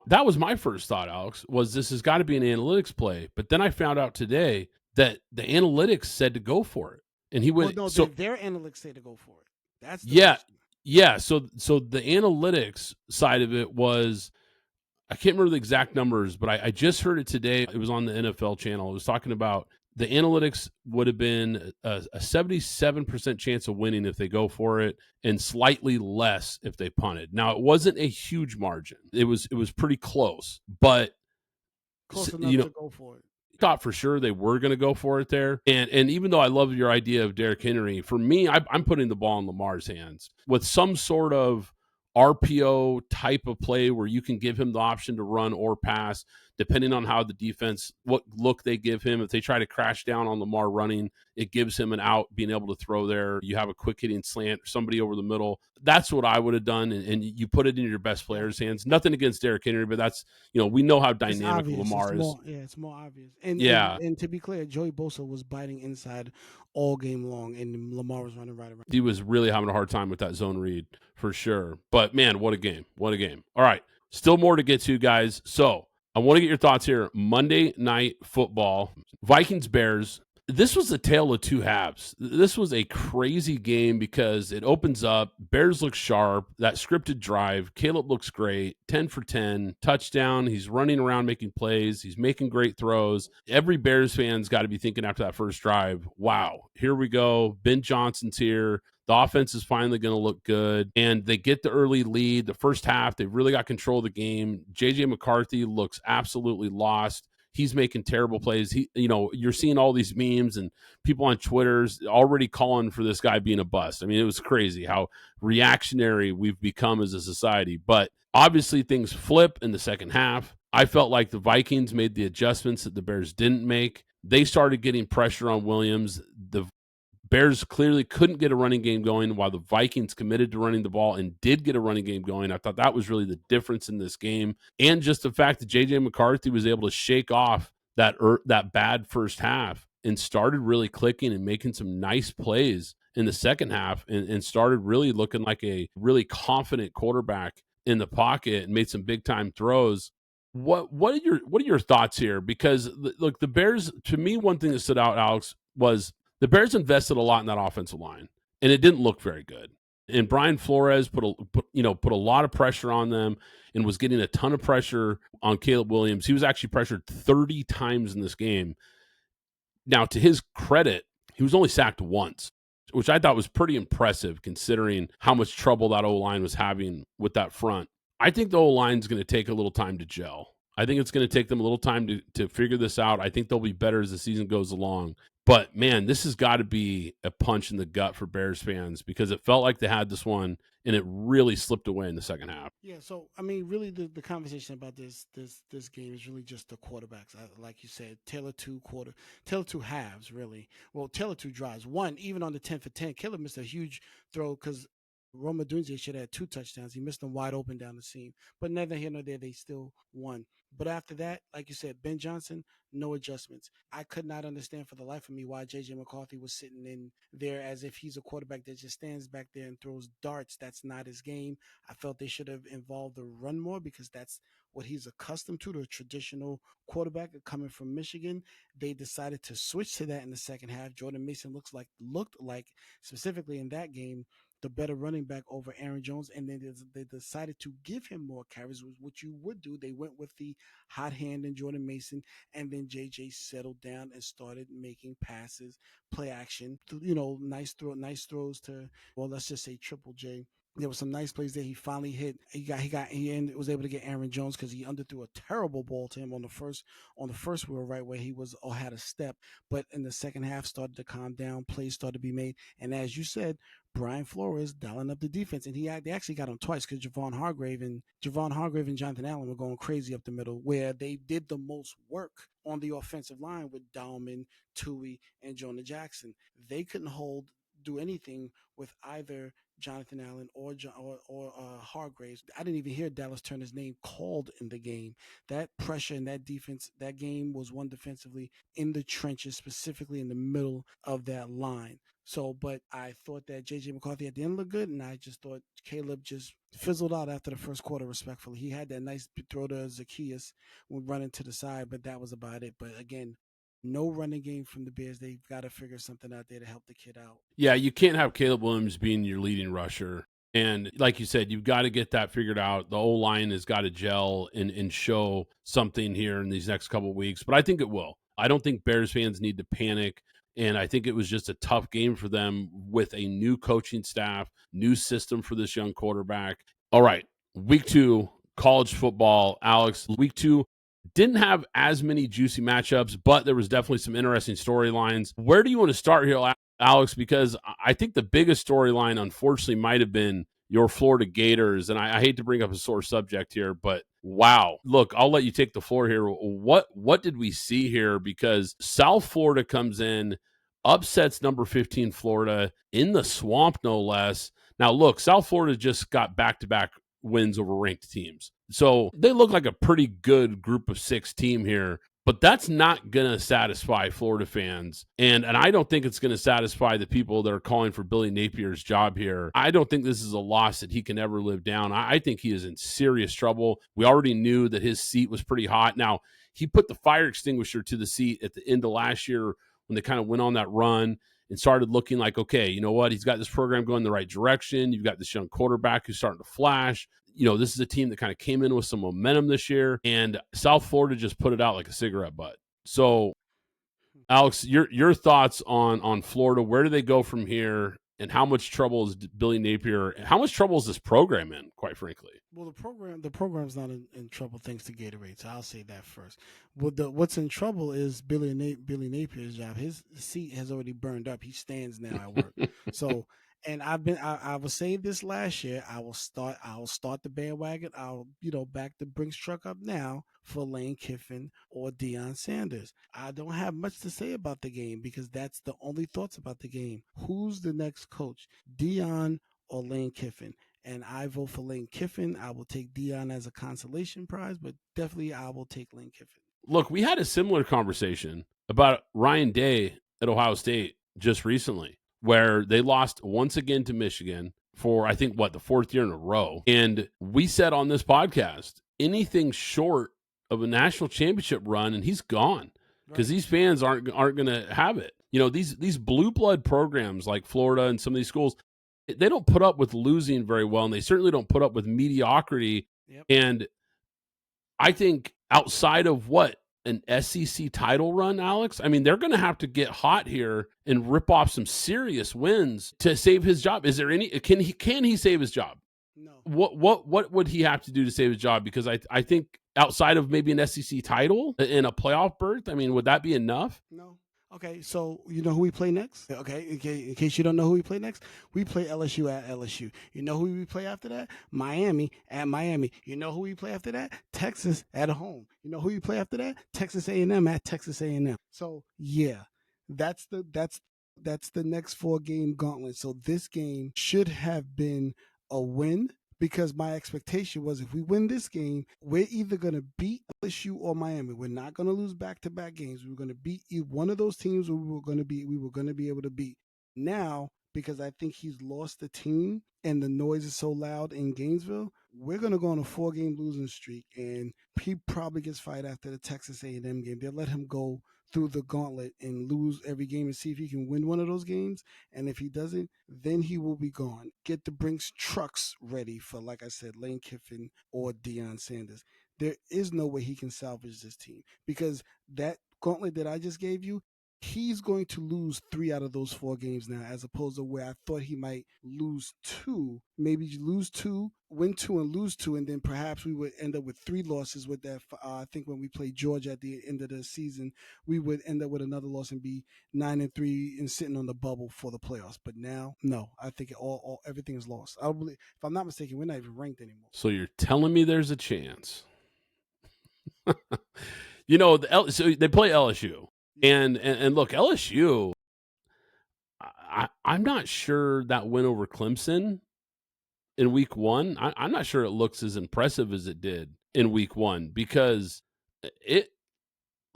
That was my first thought, Alex, was this has got to be an analytics play. But then I found out today that the analytics said to go for it. And he went. Well, no, their analytics say to go for it. That's the yeah. question. Yeah. So the analytics side of it was, I can't remember the exact numbers, but I just heard it today. It was on the NFL channel. It was talking about the analytics would have been a 77% chance of winning if they go for it, and slightly less if they punted. Now, it wasn't a huge margin. It was pretty close, but close enough to go for it. Thought for sure they were going to go for it there. And even though I love your idea of Derrick Henry, for me, I'm putting the ball in Lamar's hands with some sort of RPO type of play where you can give him the option to run or pass, depending on how the defense, what look they give him. If they try to crash down on Lamar running, it gives him an out, being able to throw there. You have a quick hitting slant, somebody over the middle. That's what I would have done, and you put it in your best player's hands. Nothing against Derrick Henry, but that's, we know how dynamic Lamar is. It's more obvious. And to be clear, Joey Bosa was biting inside all game long, and Lamar was running right around. He was really having a hard time with that zone read for sure. But man, what a game. What a game. All right. Still more to get to, guys. So I want to get your thoughts here. Monday Night Football, Vikings-Bears. This was a tale of two halves. This was a crazy game because it opens up. Bears look sharp. That scripted drive. Caleb looks great. 10 for 10. Touchdown. He's running around making plays. He's making great throws. Every Bears fan's got to be thinking after that first drive, wow, here we go. Ben Johnson's here. The offense is finally going to look good. And they get the early lead. The first half, they've really got control of the game. J.J. McCarthy looks absolutely lost. He's making terrible plays. You're seeing all these memes and people on Twitter's already calling for this guy being a bust. I mean, it was crazy how reactionary we've become as a society. But obviously things flip in the second half. I felt like the Vikings made the adjustments that the Bears didn't make. They started getting pressure on Williams. The Bears clearly couldn't get a running game going, while the Vikings committed to running the ball and did get a running game going. I thought that was really the difference in this game. And just the fact that J.J. McCarthy was able to shake off that bad first half and started really clicking and making some nice plays in the second half and started really looking like a really confident quarterback in the pocket and made some big time throws. What are your thoughts here? Because look, the Bears, to me, one thing that stood out, Alex, was the Bears invested a lot in that offensive line, and it didn't look very good. And Brian Flores put a lot of pressure on them and was getting a ton of pressure on Caleb Williams. He was actually pressured 30 times in this game. Now, to his credit, he was only sacked once, which I thought was pretty impressive considering how much trouble that O-line was having with that front. I think the O-line is going to take a little time to gel. I think it's going to take them a little time to figure this out. I think they'll be better as the season goes along. But, man, this has got to be a punch in the gut for Bears fans because it felt like they had this one, and it really slipped away in the second half. Yeah, so I mean, really, the conversation about this game is really just the quarterbacks. Like you said, Taylor two halves, really. Well, Taylor two drives. One, even on the 10 for 10, Caleb missed a huge throw because Roma Dunze should have had 2 touchdowns. He missed them wide open down the seam. But neither here nor there, they still won. But after that, like you said, Ben Johnson, no adjustments. I could not understand for the life of me why J.J. McCarthy was sitting in there as if he's a quarterback that just stands back there and throws darts. That's not his game. I felt they should have involved the run more because that's what he's accustomed to, the traditional quarterback coming from Michigan. They decided to switch to that in the second half. Jordan Mason looked like specifically in that game the better running back over Aaron Jones, and then they decided to give him more carries, which you would do. They went with the hot hand in Jordan Mason, and then JJ settled down and started making passes, play action, nice throws to, well, let's just say Triple J. There was some nice plays there. He finally hit. He was able to get Aaron Jones because he underthrew a terrible ball to him on the first wheel right where he was or had a step. But in the second half, started to calm down. Plays started to be made, and as you said, Brian Flores dialing up the defense, and they actually got him twice because Javon Hargrave and Jonathan Allen were going crazy up the middle, where they did the most work on the offensive line with Dalman, Tui, and Jonah Jackson. They couldn't do anything with either Jonathan Allen or Hargraves. I didn't even hear Dallas Turner's name called in the game. That pressure and that defense, that game was won defensively in the trenches, specifically in the middle of that line. So, but I thought that J.J. McCarthy at the end looked good, and I just thought Caleb just fizzled out after the first quarter, respectfully. He had that nice throw to Zacchaeus when running to the side, but that was about it. But again, no running game from the Bears. They've got to figure something out there to help the kid out. Yeah, you can't have Caleb Williams being your leading rusher. And like you said, you've got to get that figured out. The O-line has got to gel and show something here in these next couple of weeks, but I think it will. I don't think Bears fans need to panic. And I think it was just a tough game for them with a new coaching staff, new system for this young quarterback. All right, week 2, college football. Alex, week 2 didn't have as many juicy matchups, but there was definitely some interesting storylines. Where do you want to start here, Alex? Because I think the biggest storyline, unfortunately, might have been your Florida Gators. And I hate to bring up a sore subject here, but wow. Look, I'll let you take the floor here. What did we see here? Because South Florida comes in, upsets number 15 Florida in the swamp, no less. Now, look, South Florida just got back-to-back wins over ranked teams. So they look like a pretty good group of 6 team here. But that's not going to satisfy Florida fans. And I don't think it's going to satisfy the people that are calling for Billy Napier's job here. I don't think this is a loss that he can ever live down. I think he is in serious trouble. We already knew that his seat was pretty hot. Now, he put the fire extinguisher to the seat at the end of last year when they kind of went on that run and started looking like, okay, you know what? He's got this program going in the right direction. You've got this young quarterback who's starting to flash. This is a team that kind of came in with some momentum this year, and South Florida just put it out like a cigarette butt. So, Alex, your thoughts on Florida? Where do they go from here? And how much trouble is Billy Napier? How much trouble is this program in, quite frankly? Well, the program's not in trouble thanks to Gatorade, so I'll say that first. What's in trouble is Billy Napier's job. His seat has already burned up. He stands now at work. So, and I was saying this last year. I'll start the bandwagon. I'll back the Brinks truck up now for Lane Kiffin or Deion Sanders. I don't have much to say about the game because that's the only thoughts about the game. Who's the next coach, Deion or Lane Kiffin? And I vote for Lane Kiffin. I will take Deion as a consolation prize, but definitely I will take Lane Kiffin. Look, we had a similar conversation about Ryan Day at Ohio State just recently. where they lost once again to Michigan for, I think, the fourth year in a row. And we said on this podcast, anything short of a national championship run, and he's gone, because these fans aren't going to have it. These blue blood programs like Florida and some of these schools, they don't put up with losing very well, and they certainly don't put up with mediocrity. Yep. And I think outside of an SEC title run, Alex, I mean, they're going to have to get hot here and rip off some serious wins to save his job. Is there any, can he save his job? No. What would he have to do to save his job? Because I think outside of maybe an SEC title and a playoff berth, I mean, would that be enough? No. Okay, so you know who we play next? Okay, in case you don't know who we play next, we play LSU at LSU. You know who we play after that? Miami at Miami. You know who we play after that? Texas at home. You know who we play after that? Texas A&M at Texas A&M. So yeah, that's the next 4-game gauntlet. So this game should have been a win, because my expectation was if we win this game, we're either going to beat LSU or Miami. We're not going to lose back-to-back games. We were going to beat one of those teams. We were going to be able to beat. Now, because I think he's lost the team and the noise is so loud in Gainesville, we're going to go on a 4-game losing streak, and he probably gets fired after the Texas A&M game. They'll let him go through the gauntlet and lose every game and see if he can win one of those games. And if he doesn't, then he will be gone. Get the Brinks trucks ready for, like I said, Lane Kiffin or Deion Sanders. There is no way he can salvage this team, because that gauntlet that I just gave you, he's going to lose 3 out of those 4 games now, as opposed to where I thought he might lose 2, maybe lose 2, win 2 and lose 2, and then perhaps we would end up with 3 losses with that. I think when we play Georgia at the end of the season, we would end up with another loss and be 9-3 and sitting on the bubble for the playoffs. But now, no, I think everything is lost. I believe, if I'm not mistaken, we're not even ranked anymore. So you're telling me there's a chance? So they play LSU. And look, LSU, I'm not sure that win over Clemson in week 1, I'm not sure it looks as impressive as it did in week 1, because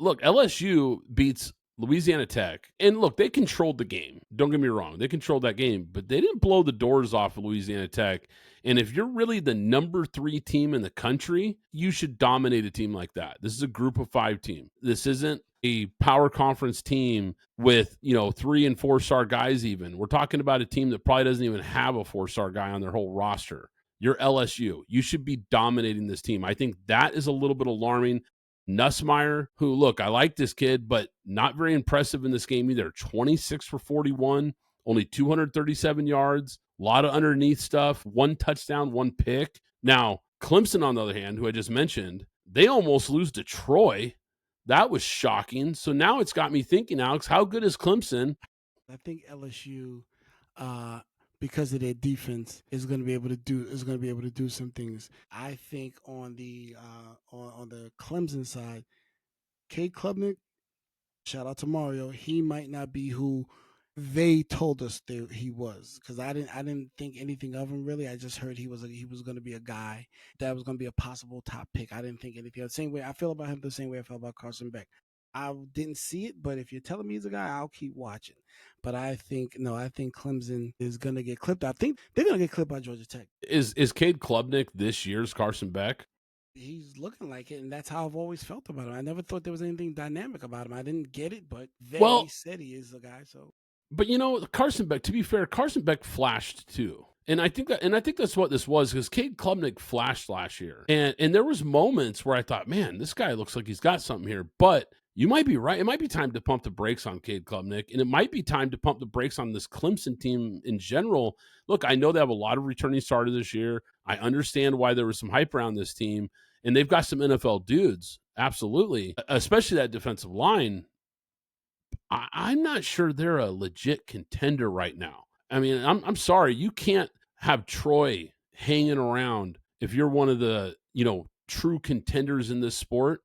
LSU beats Louisiana Tech, and look, they controlled the game. Don't get me wrong. They controlled that game, but they didn't blow the doors off of Louisiana Tech. And if you're really the number 3 team in the country, you should dominate a team like that. This is a group of 5 team. This isn't a power conference team with, 3 and 4-star guys even. We're talking about a team that probably doesn't even have a 4-star guy on their whole roster. You're LSU. You should be dominating this team. I think that is a little bit alarming. Nussmeier, who, look, I like this kid, but not very impressive in this game either. 26 for 41, only 237 yards, a lot of underneath stuff, 1 touchdown, 1 pick. Now, Clemson, on the other hand, who I just mentioned, they almost lose to Troy. That was shocking. So now it's got me thinking, Alex, how good is Clemson? I think LSU, because of their defense, is going to be able to do some things. I think on the Clemson side, Cade Klubnik, shout out to Mario, he might not be who they told us he was, because I didn't think anything of him really. I just heard he was going to be a guy that was going to be a possible top pick. I didn't think anything. The same way I feel about him, the same way I felt about Carson Beck. I didn't see it, but if you're telling me he's a guy, I'll keep watching. But I think Clemson is going to get clipped. I think they're going to get clipped by Georgia Tech. Is Cade Klubnik this year's Carson Beck? He's looking like it, and that's how I've always felt about him. I never thought there was anything dynamic about him. I didn't get it, but they said he is a guy. So, but Carson Beck, to be fair, Carson Beck flashed too. And I think that's what this was, because Cade Klubnik flashed last year. And there was moments where I thought, man, this guy looks like he's got something here. But you might be right. It might be time to pump the brakes on Cade Klubnik, and it might be time to pump the brakes on this Clemson team in general. Look, I know they have a lot of returning starters this year. I understand why there was some hype around this team, and they've got some NFL dudes, absolutely, especially that defensive line. I'm not sure they're a legit contender right now. I mean, I'm sorry, you can't have Troy hanging around if you're one of the true contenders in this sport.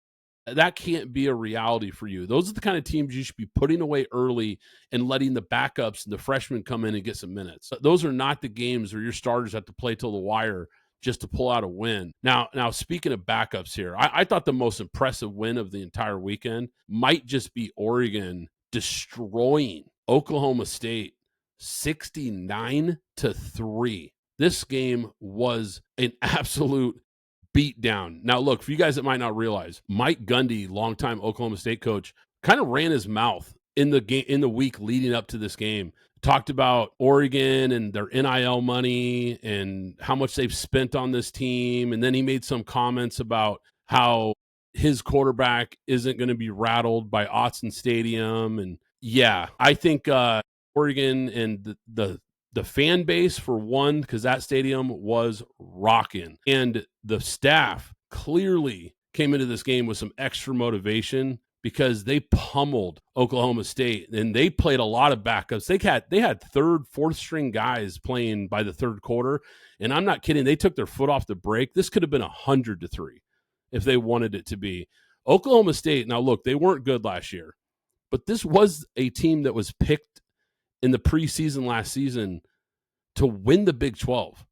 That can't be a reality for you. Those are the kind of teams you should be putting away early and letting the backups and the freshmen come in and get some minutes. Those are not the games where your starters have to play till the wire just to pull out a win. Now speaking of backups here, I thought the most impressive win of the entire weekend might just be Oregon destroying Oklahoma State 69-3. This game was an absolute beat down. Now, look, for you guys that might not realize, Mike Gundy, longtime Oklahoma State coach, kind of ran his mouth in the game in the week leading up to this game. Talked about Oregon and their NIL money and how much they've spent on this team. And then he made some comments about how his quarterback isn't going to be rattled by Autzen Stadium. And yeah, I think Oregon and the fan base, for one, because that stadium was rocking, and the staff clearly came into this game with some extra motivation because they pummeled Oklahoma State, and they played a lot of backups. They had third, fourth string guys playing by the third quarter, and I'm not kidding. They took their foot off the brake. This could have been 100-3 if they wanted it to be. Oklahoma State, now look, they weren't good last year, but this was a team that was picked in the preseason last season to win the Big 12.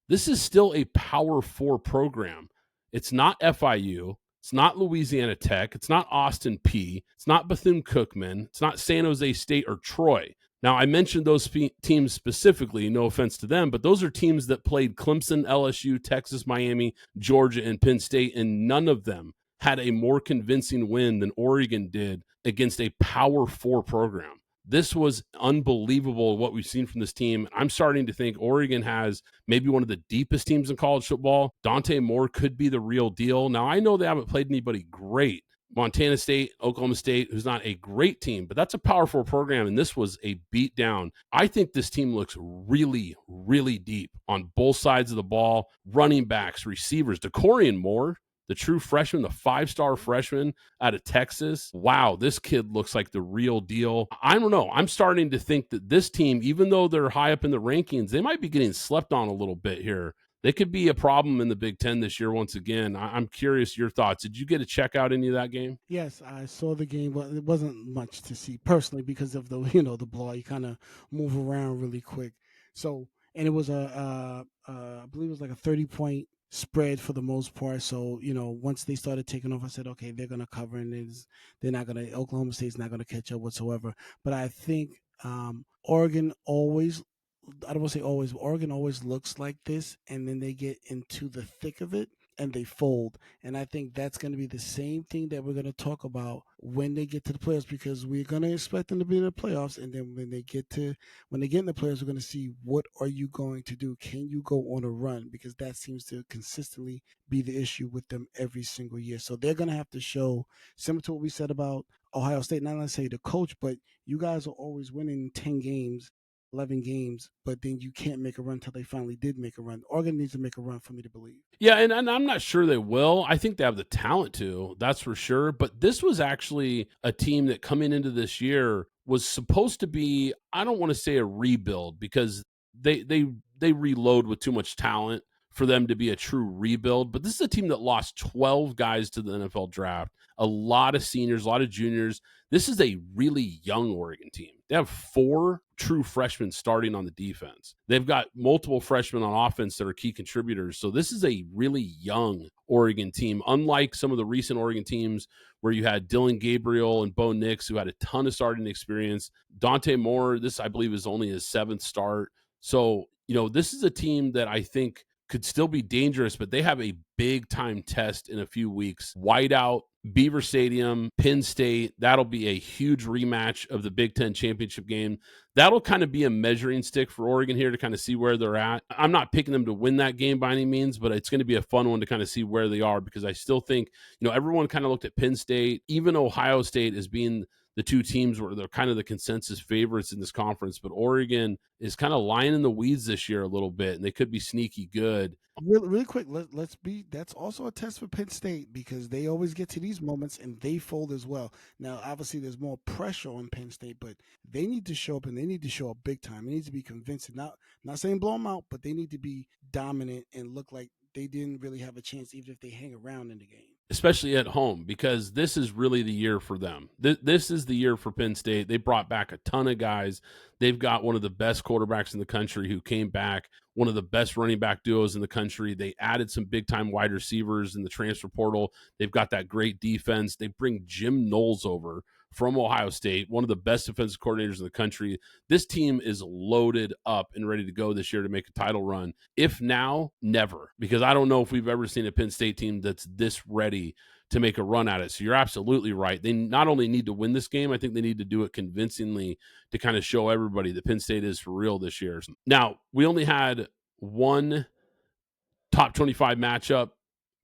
This is still a Power 4 program. It's not FIU. It's not Louisiana Tech. It's not Austin Peay. It's not Bethune-Cookman. It's not San Jose State or Troy. Now, I mentioned those teams specifically, no offense to them, but those are teams that played Clemson, LSU, Texas, Miami, Georgia, and Penn State, and none of them had a more convincing win than Oregon did against a Power 4 program. This was unbelievable what we've seen from this team. I'm starting to think Oregon has maybe one of the deepest teams in college football. Dante Moore could be the real deal. Now, I know they haven't played anybody great. Montana State, Oklahoma State, who's not a great team, but that's a Power 4 program, and this was a beatdown. I think this team looks really, really deep on both sides of the ball, running backs, receivers. Decorian Moore, the true freshman, the 5-star freshman out of Texas. Wow, this kid looks like the real deal. I don't know. I'm starting to think that this team, even though they're high up in the rankings, they might be getting slept on a little bit here. They could be a problem in the Big Ten this year once again. I'm curious your thoughts. Did you get to check out any of that game? Yes, I saw the game, but it wasn't much to see personally because of the blowout. You kind of move around really quick. So, and it was I believe it was like a 30-point spread for the most part. So, once they started taking off, I said, okay, they're gonna cover, and they're not gonna. Oklahoma State's not gonna catch up whatsoever. But I think Oregon always. I don't want to say always, but Oregon always looks like this, and then they get into the thick of it and they fold. And I think that's going to be the same thing that we're going to talk about when they get to the playoffs, because we're going to expect them to be in the playoffs. And then when they get in the playoffs, we're going to see, what are you going to do? Can you go on a run? Because that seems to consistently be the issue with them every single year. So they're going to have to show, similar to what we said about Ohio State, not necessarily the coach, but you guys are always winning 10 games, 11 games, but then you can't make a run until they finally did make a run. Oregon needs to make a run for me to believe. Yeah, and I'm not sure they will. I think they have the talent to, that's for sure. But this was actually a team that coming into this year was supposed to be, I don't want to say a rebuild, because they reload with too much talent for them to be a true rebuild. But this is a team that lost 12 guys to the NFL draft, a lot of seniors, a lot of juniors. This is a really young Oregon team. They have 4 true freshmen starting on the defense. They've got multiple freshmen on offense that are key contributors. So this is a really young Oregon team, unlike some of the recent Oregon teams where you had Dylan Gabriel and Bo Nix, who had a ton of starting experience. Dante Moore, this I believe is only his 7th start. So, this is a team that I think could still be dangerous, but they have a big time test in a few weeks. Whiteout, Beaver Stadium, Penn State. That'll be a huge rematch of the Big Ten championship game. That'll kind of be a measuring stick for Oregon here to kind of see where they're at. I'm not picking them to win that game by any means, but it's going to be a fun one to kind of see where they are, because I still think, everyone kind of looked at Penn State, even Ohio State, as being the two teams where they're kind of the consensus favorites in this conference, but Oregon is kind of lying in the weeds this year a little bit, and they could be sneaky good. Really quick, let's be. That's also a test for Penn State, because they always get to these moments and they fold as well. Now, obviously, there's more pressure on Penn State, but they need to show up, and they need to show up big time. They need to be convincing. Not saying blow them out, but they need to be dominant and look like they didn't really have a chance, even if they hang around in the game. Especially at home, because this is really the year for them. This is the year for Penn State. They brought back a ton of guys. They've got one of the best quarterbacks in the country who came back, one of the best running back duos in the country. They added some big-time wide receivers in the transfer portal. They've got that great defense. They bring Jim Knowles over from Ohio State, one of the best defensive coordinators in the country. This team is loaded up and ready to go this year to make a title run. If now, never, because I don't know if we've ever seen a Penn State team that's this ready to make a run at it. So you're absolutely right. They not only need to win this game, I think they need to do it convincingly to kind of show everybody that Penn State is for real this year. Now, we only had one top 25 matchup,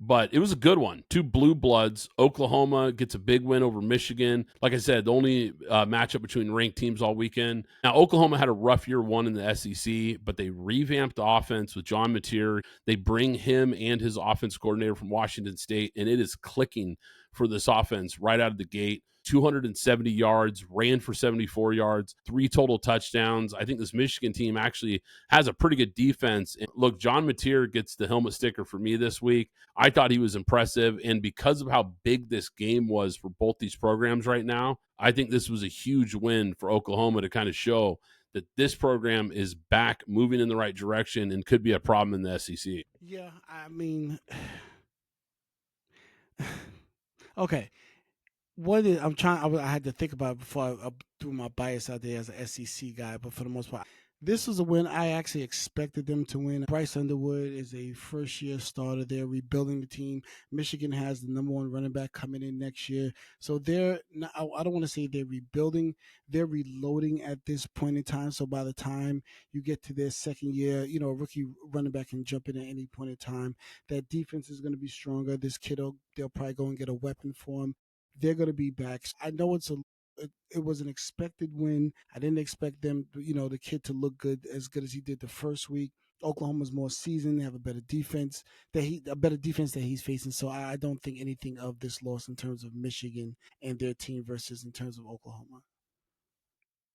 but it was a good one. Two blue bloods. Oklahoma gets a big win over Michigan. Like I said, the only matchup between ranked teams all weekend. Now, Oklahoma had a rough year one in the SEC, but they revamped the offense with John Mateer. They bring him and his offense coordinator from Washington State, and it is clicking for this offense right out of the gate. 270 yards, ran for 74 yards, 3 total touchdowns. I think this Michigan team actually has a pretty good defense. And look, John Mateer gets the helmet sticker for me this week. I thought he was impressive. And because of how big this game was for both these programs right now, I think this was a huge win for Oklahoma to kind of show that this program is back moving in the right direction and could be a problem in the SEC. Yeah, I mean, okay. What is I had to think about it before I threw my bias out there as an SEC guy, but for the most part, this was a win I actually expected them to win. Bryce Underwood is a first-year starter. They're rebuilding the team. Michigan has the number one running back coming in next year, so they're not, I don't want to say they're rebuilding. They're reloading at this point in time. So by the time you get to their second year, a rookie running back can jump in at any point in time. That defense is going to be stronger. This kiddo, they'll probably go and get a weapon for him. They're going to be back. I know it was an expected win. I didn't expect them, the kid to look as good as he did the first week. Oklahoma's more seasoned. They have a better defense that he's facing. So I don't think anything of this loss in terms of Michigan and their team versus in terms of Oklahoma.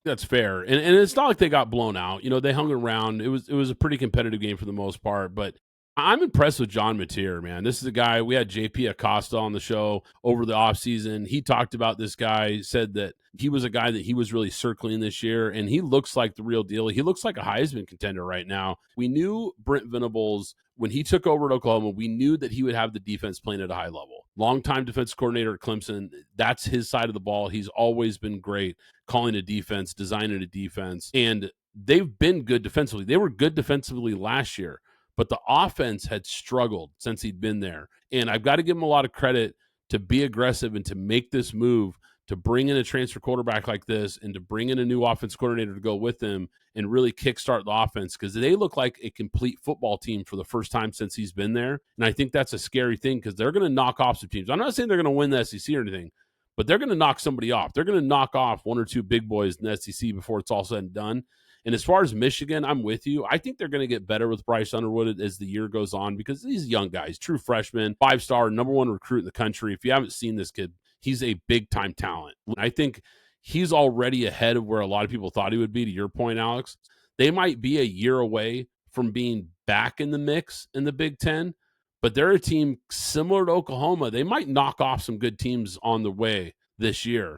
That's fair. And it's not like they got blown out. They hung around. It was a pretty competitive game for the most part, but I'm impressed with John Mateer, man. This is a guy, we had JP Acosta on the show over the offseason. He talked about this guy, said that he was a guy that he was really circling this year, and he looks like the real deal. He looks like a Heisman contender right now. We knew Brent Venables, when he took over at Oklahoma, we knew that he would have the defense playing at a high level. Longtime defense coordinator at Clemson, that's his side of the ball. He's always been great calling a defense, designing a defense, and they've been good defensively. They were good defensively last year, but the offense had struggled since he'd been there. And I've got to give him a lot of credit to be aggressive and to make this move, to bring in a transfer quarterback like this and to bring in a new offense coordinator to go with him and really kickstart the offense, because they look like a complete football team for the first time since he's been there. And I think that's a scary thing because they're going to knock off some teams. I'm not saying they're going to win the SEC or anything, but they're going to knock somebody off. They're going to knock off one or two big boys in the SEC before it's all said and done. And as far as Michigan, I'm with you. I think they're going to get better with Bryce Underwood as the year goes on because these young guys, true freshman, 5-star, number one recruit in the country. If you haven't seen this kid, he's a big-time talent. I think he's already ahead of where a lot of people thought he would be, to your point, Alex. They might be a year away from being back in the mix in the Big Ten, but they're a team similar to Oklahoma. They might knock off some good teams on the way this year.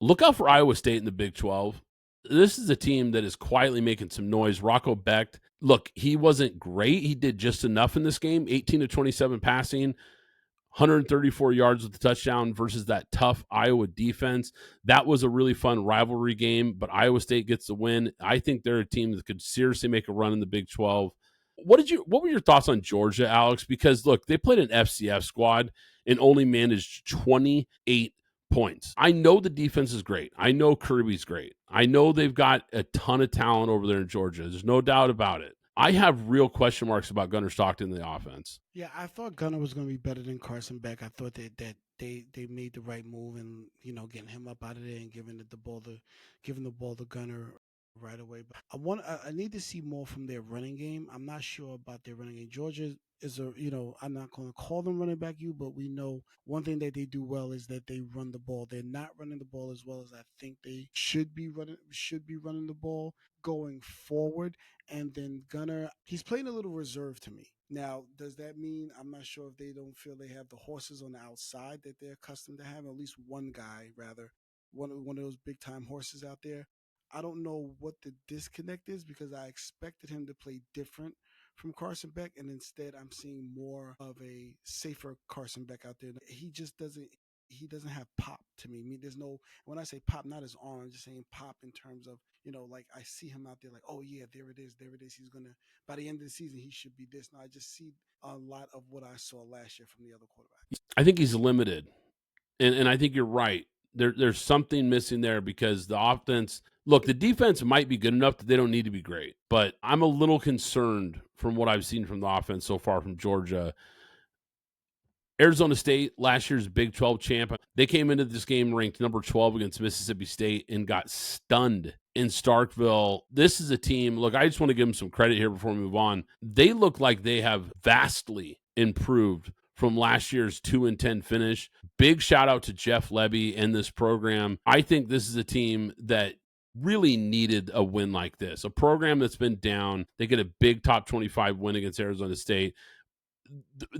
Look out for Iowa State in the Big 12. This is a team that is quietly making some noise. Rocco Becht, look, he wasn't great. He did just enough in this game, 18 to 27 passing, 134 yards with the touchdown versus that tough Iowa defense. That was a really fun rivalry game, but Iowa State gets the win. I think they're a team that could seriously make a run in the Big 12. What were your thoughts on Georgia, Alex? Because look, they played an FCF squad and only managed 28 points. I know the defense is great. I know Kirby's great. I know they've got a ton of talent over there in Georgia. There's no doubt about it. I have real question marks about Gunnar Stockton in the offense. Yeah, I thought Gunner was going to be better than Carson Beck. I thought that they made the right move and getting him up out of there and giving the ball to Gunner right away. But I need to see more from their running game. I'm not sure about their running game. Georgia is I'm not going to call them running back you, but we know one thing that they do well is that they run the ball. They're not running the ball as well as I think they should be running the ball going forward. And then Gunner, he's playing a little reserved to me. Now, does that mean I'm not sure if they don't feel they have the horses on the outside that they're accustomed to having? At least one guy, rather, one of those big time horses out there. I don't know what the disconnect is because I expected him to play different from Carson Beck, and instead I'm seeing more of a safer Carson Beck out there. He just doesn't. he doesn't have pop to me. There's no, when I say pop, not his arm, I'm just saying pop in terms of, like I see him out there like, oh yeah, there it is, there it is. He's gonna, by the end of the season, he should be this. Now I just see a lot of what I saw last year from the other quarterback. I think he's limited, and I think you're right. There's something missing there because the offense. Look, the defense might be good enough that they don't need to be great, but I'm a little concerned from what I've seen from the offense so far from Georgia. Arizona State, last year's Big 12 champ, they came into this game ranked number 12 against Mississippi State and got stunned in Starkville. This is a team, look, I just want to give them some credit here before we move on. They look like they have vastly improved from last year's 2-10 finish. Big shout out to Jeff Levy and this program. I think this is a team that really needed a win like this. A program that's been down. They get a big top 25 win against Arizona State.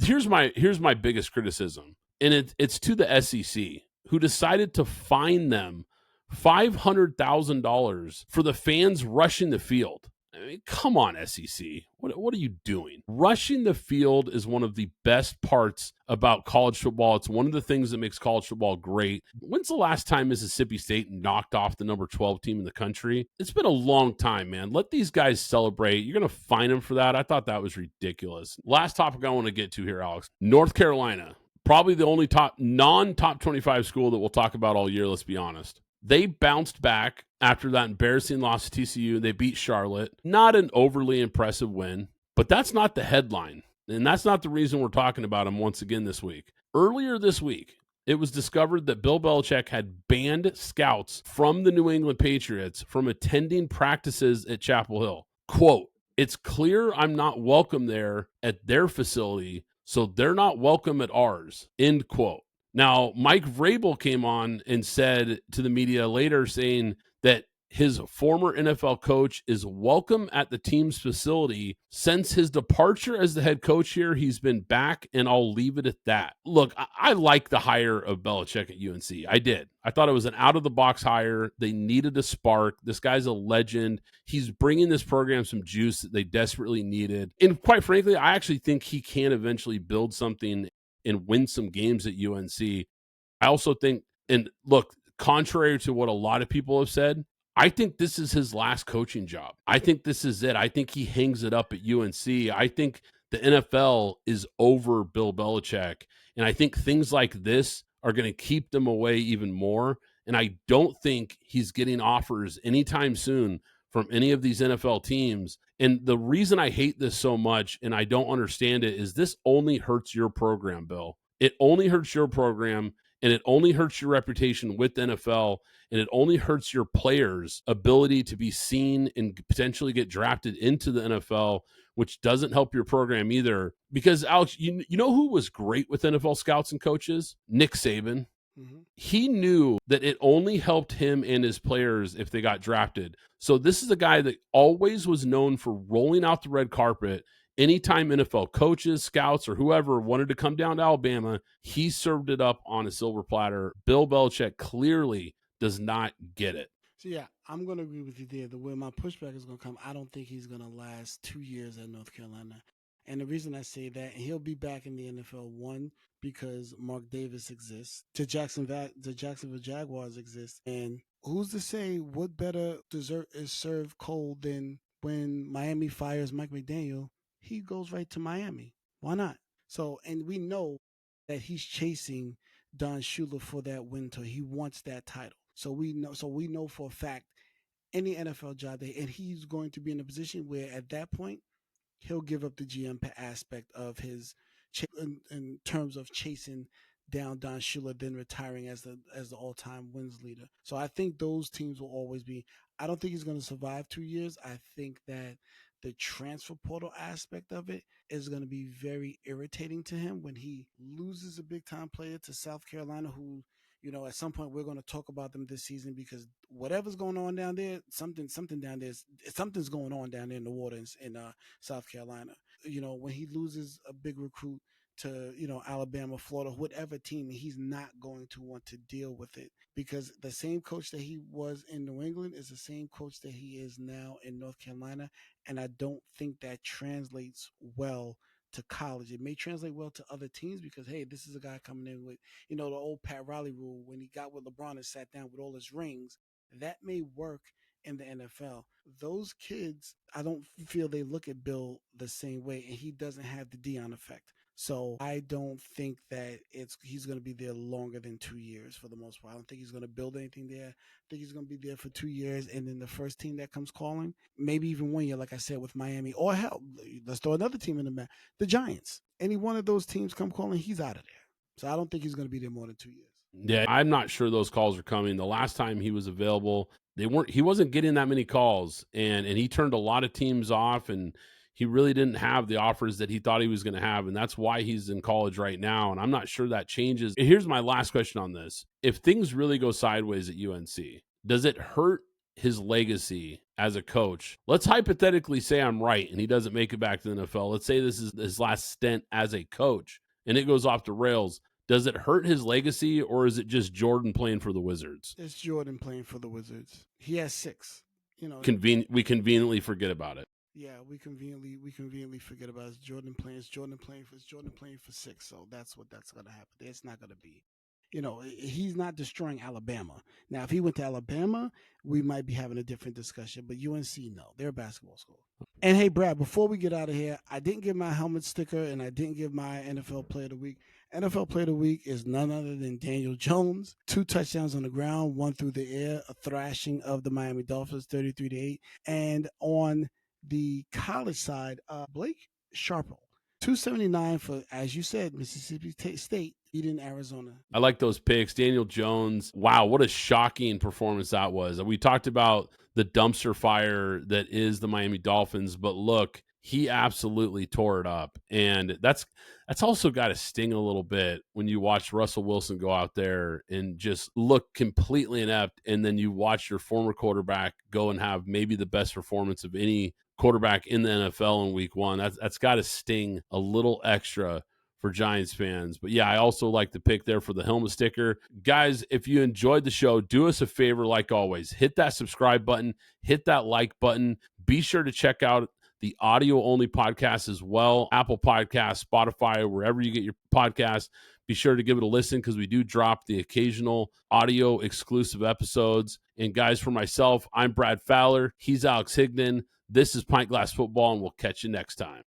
Here's my biggest criticism, and it's to the SEC, who decided to fine them $500,000 for the fans rushing the field. I mean, come on, SEC. What are you doing? Rushing the field is one of the best parts about college football. It's one of the things that makes college football great. When's the last time Mississippi State knocked off the number 12 team in the country? It's been a long time, man. Let these guys celebrate. You're going to fine them for that? I thought that was ridiculous. Last topic I want to get to here, Alex. North Carolina. Probably the only non-top 25 school that we'll talk about all year, let's be honest. They bounced back after that embarrassing loss to TCU. They beat Charlotte. Not an overly impressive win, but that's not the headline. And that's not the reason we're talking about them once again this week. Earlier this week, it was discovered that Bill Belichick had banned scouts from the New England Patriots from attending practices at Chapel Hill. Quote, "It's clear I'm not welcome there at their facility, so they're not welcome at ours." End quote. Now, Mike Vrabel came on and said to the media later saying that his former NFL coach is welcome at the team's facility. Since his departure as the head coach here, he's been back, and I'll leave it at that. Look, I like the hire of Belichick at UNC. I did. I thought it was an out-of-the-box hire. They needed a spark. This guy's a legend. He's bringing this program some juice that they desperately needed. And quite frankly, I actually think he can eventually build something and win some games at UNC. I also think, and look, contrary to what a lot of people have said, I think this is his last coaching job. I think this is it. I think he hangs it up at UNC. I think the NFL is over Bill Belichick. And I think things like this are going to keep them away even more. And I don't think he's getting offers anytime soon from any of these NFL teams. And the reason I hate this so much and I don't understand it is this only hurts your program, Bill. It only hurts your program, and it only hurts your reputation with the NFL, and it only hurts your players' ability to be seen and potentially get drafted into the NFL, which doesn't help your program either. Because, Alex, you know who was great with NFL scouts and coaches? Nick Saban. Mm-hmm. He knew that it only helped him and his players if they got drafted. So this is a guy that always was known for rolling out the red carpet. Anytime NFL coaches, scouts, or whoever wanted to come down to Alabama, he served it up on a silver platter. Bill Belichick clearly does not get it. So, yeah, I'm going to agree with you there. The way my pushback is going to come, I don't think he's going to last 2 years at North Carolina. And the reason I say that, and he'll be back in the NFL, one, because Mark Davis exists, the Jacksonville Jaguars exist, and who's to say what better dessert is served cold than when Miami fires Mike McDaniel? He goes right to Miami. Why not? So, and we know that he's chasing Don Shula for that winter. He wants that title. So we know for a fact any NFL job and he's going to be in a position where at that point he'll give up the GM aspect of his in terms of chasing down Don Shula, then retiring as the all-time wins leader. So I think those teams will always be. I don't think he's going to survive 2 years. I think that the transfer portal aspect of it is going to be very irritating to him when he loses a big-time player to South Carolina, who, at some point we're going to talk about them this season because whatever's going on down there, something's going on down there in the water in South Carolina. When he loses a big recruit to, Alabama, Florida, whatever team, he's not going to want to deal with it because the same coach that he was in New England is the same coach that he is now in North Carolina. And I don't think that translates well to college. It may translate well to other teams because, hey, this is a guy coming in with, the old Pat Riley rule when he got with LeBron and sat down with all his rings. That may work in the NFL. Those kids, I don't feel they look at Bill the same way, and he doesn't have the Dion effect. So I don't think that he's going to be there longer than 2 years for the most part. I don't think he's going to build anything there. I think he's going to be there for 2 years, and then the first team that comes calling, maybe even 1 year, like I said, with Miami, or hell, let's throw another team in the map, the Giants. Any one of those teams come calling, he's out of there. So I don't think he's going to be there more than 2 years. Yeah, I'm not sure those calls are coming. The last time he was available, he wasn't getting that many calls, and he turned a lot of teams off, and he really didn't have the offers that he thought he was going to have, and that's why he's in college right now, and I'm not sure that changes. Here's my last question on this. If things really go sideways at UNC, does it hurt his legacy as a coach? Let's hypothetically say I'm right and he doesn't make it back to the NFL. Let's say this is his last stint as a coach and it goes off the rails. Does it hurt his legacy, or is it just Jordan playing for the Wizards? It's Jordan playing for the Wizards. He has 6. We conveniently forget about it. Yeah, we conveniently forget about it. It's Jordan playing. It's Jordan playing for 6. So that's going to happen. It's not going to be. He's not destroying Alabama. Now, if he went to Alabama, we might be having a different discussion. But UNC, no, they're a basketball school. And hey, Brad, before we get out of here, I didn't give my helmet sticker and I didn't give my NFL Player of the Week. NFL Player of the Week is none other than Daniel Jones. 2 touchdowns on the ground, 1 through the air, a thrashing of the Miami Dolphins, 33-8. And on the college side, Blake Sharple, 279 for, as you said, Mississippi State beating Arizona. I like those picks. Daniel Jones, wow, what a shocking performance that was. We talked about the dumpster fire that is the Miami Dolphins, but look, he absolutely tore it up. And that's also got to sting a little bit when you watch Russell Wilson go out there and just look completely inept, and then you watch your former quarterback go and have maybe the best performance of any quarterback in the NFL in week 1. That's got to sting a little extra for Giants fans. But yeah, I also like the pick there for the helmet sticker. Guys, if you enjoyed the show, do us a favor like always. Hit that subscribe button, hit that like button. Be sure to check out the audio-only podcast as well, Apple Podcasts, Spotify, wherever you get your podcasts. Be sure to give it a listen because we do drop the occasional audio-exclusive episodes. And guys, for myself, I'm Brad Fowler. He's Alex Higdon. This is Pint Glass Football, and we'll catch you next time.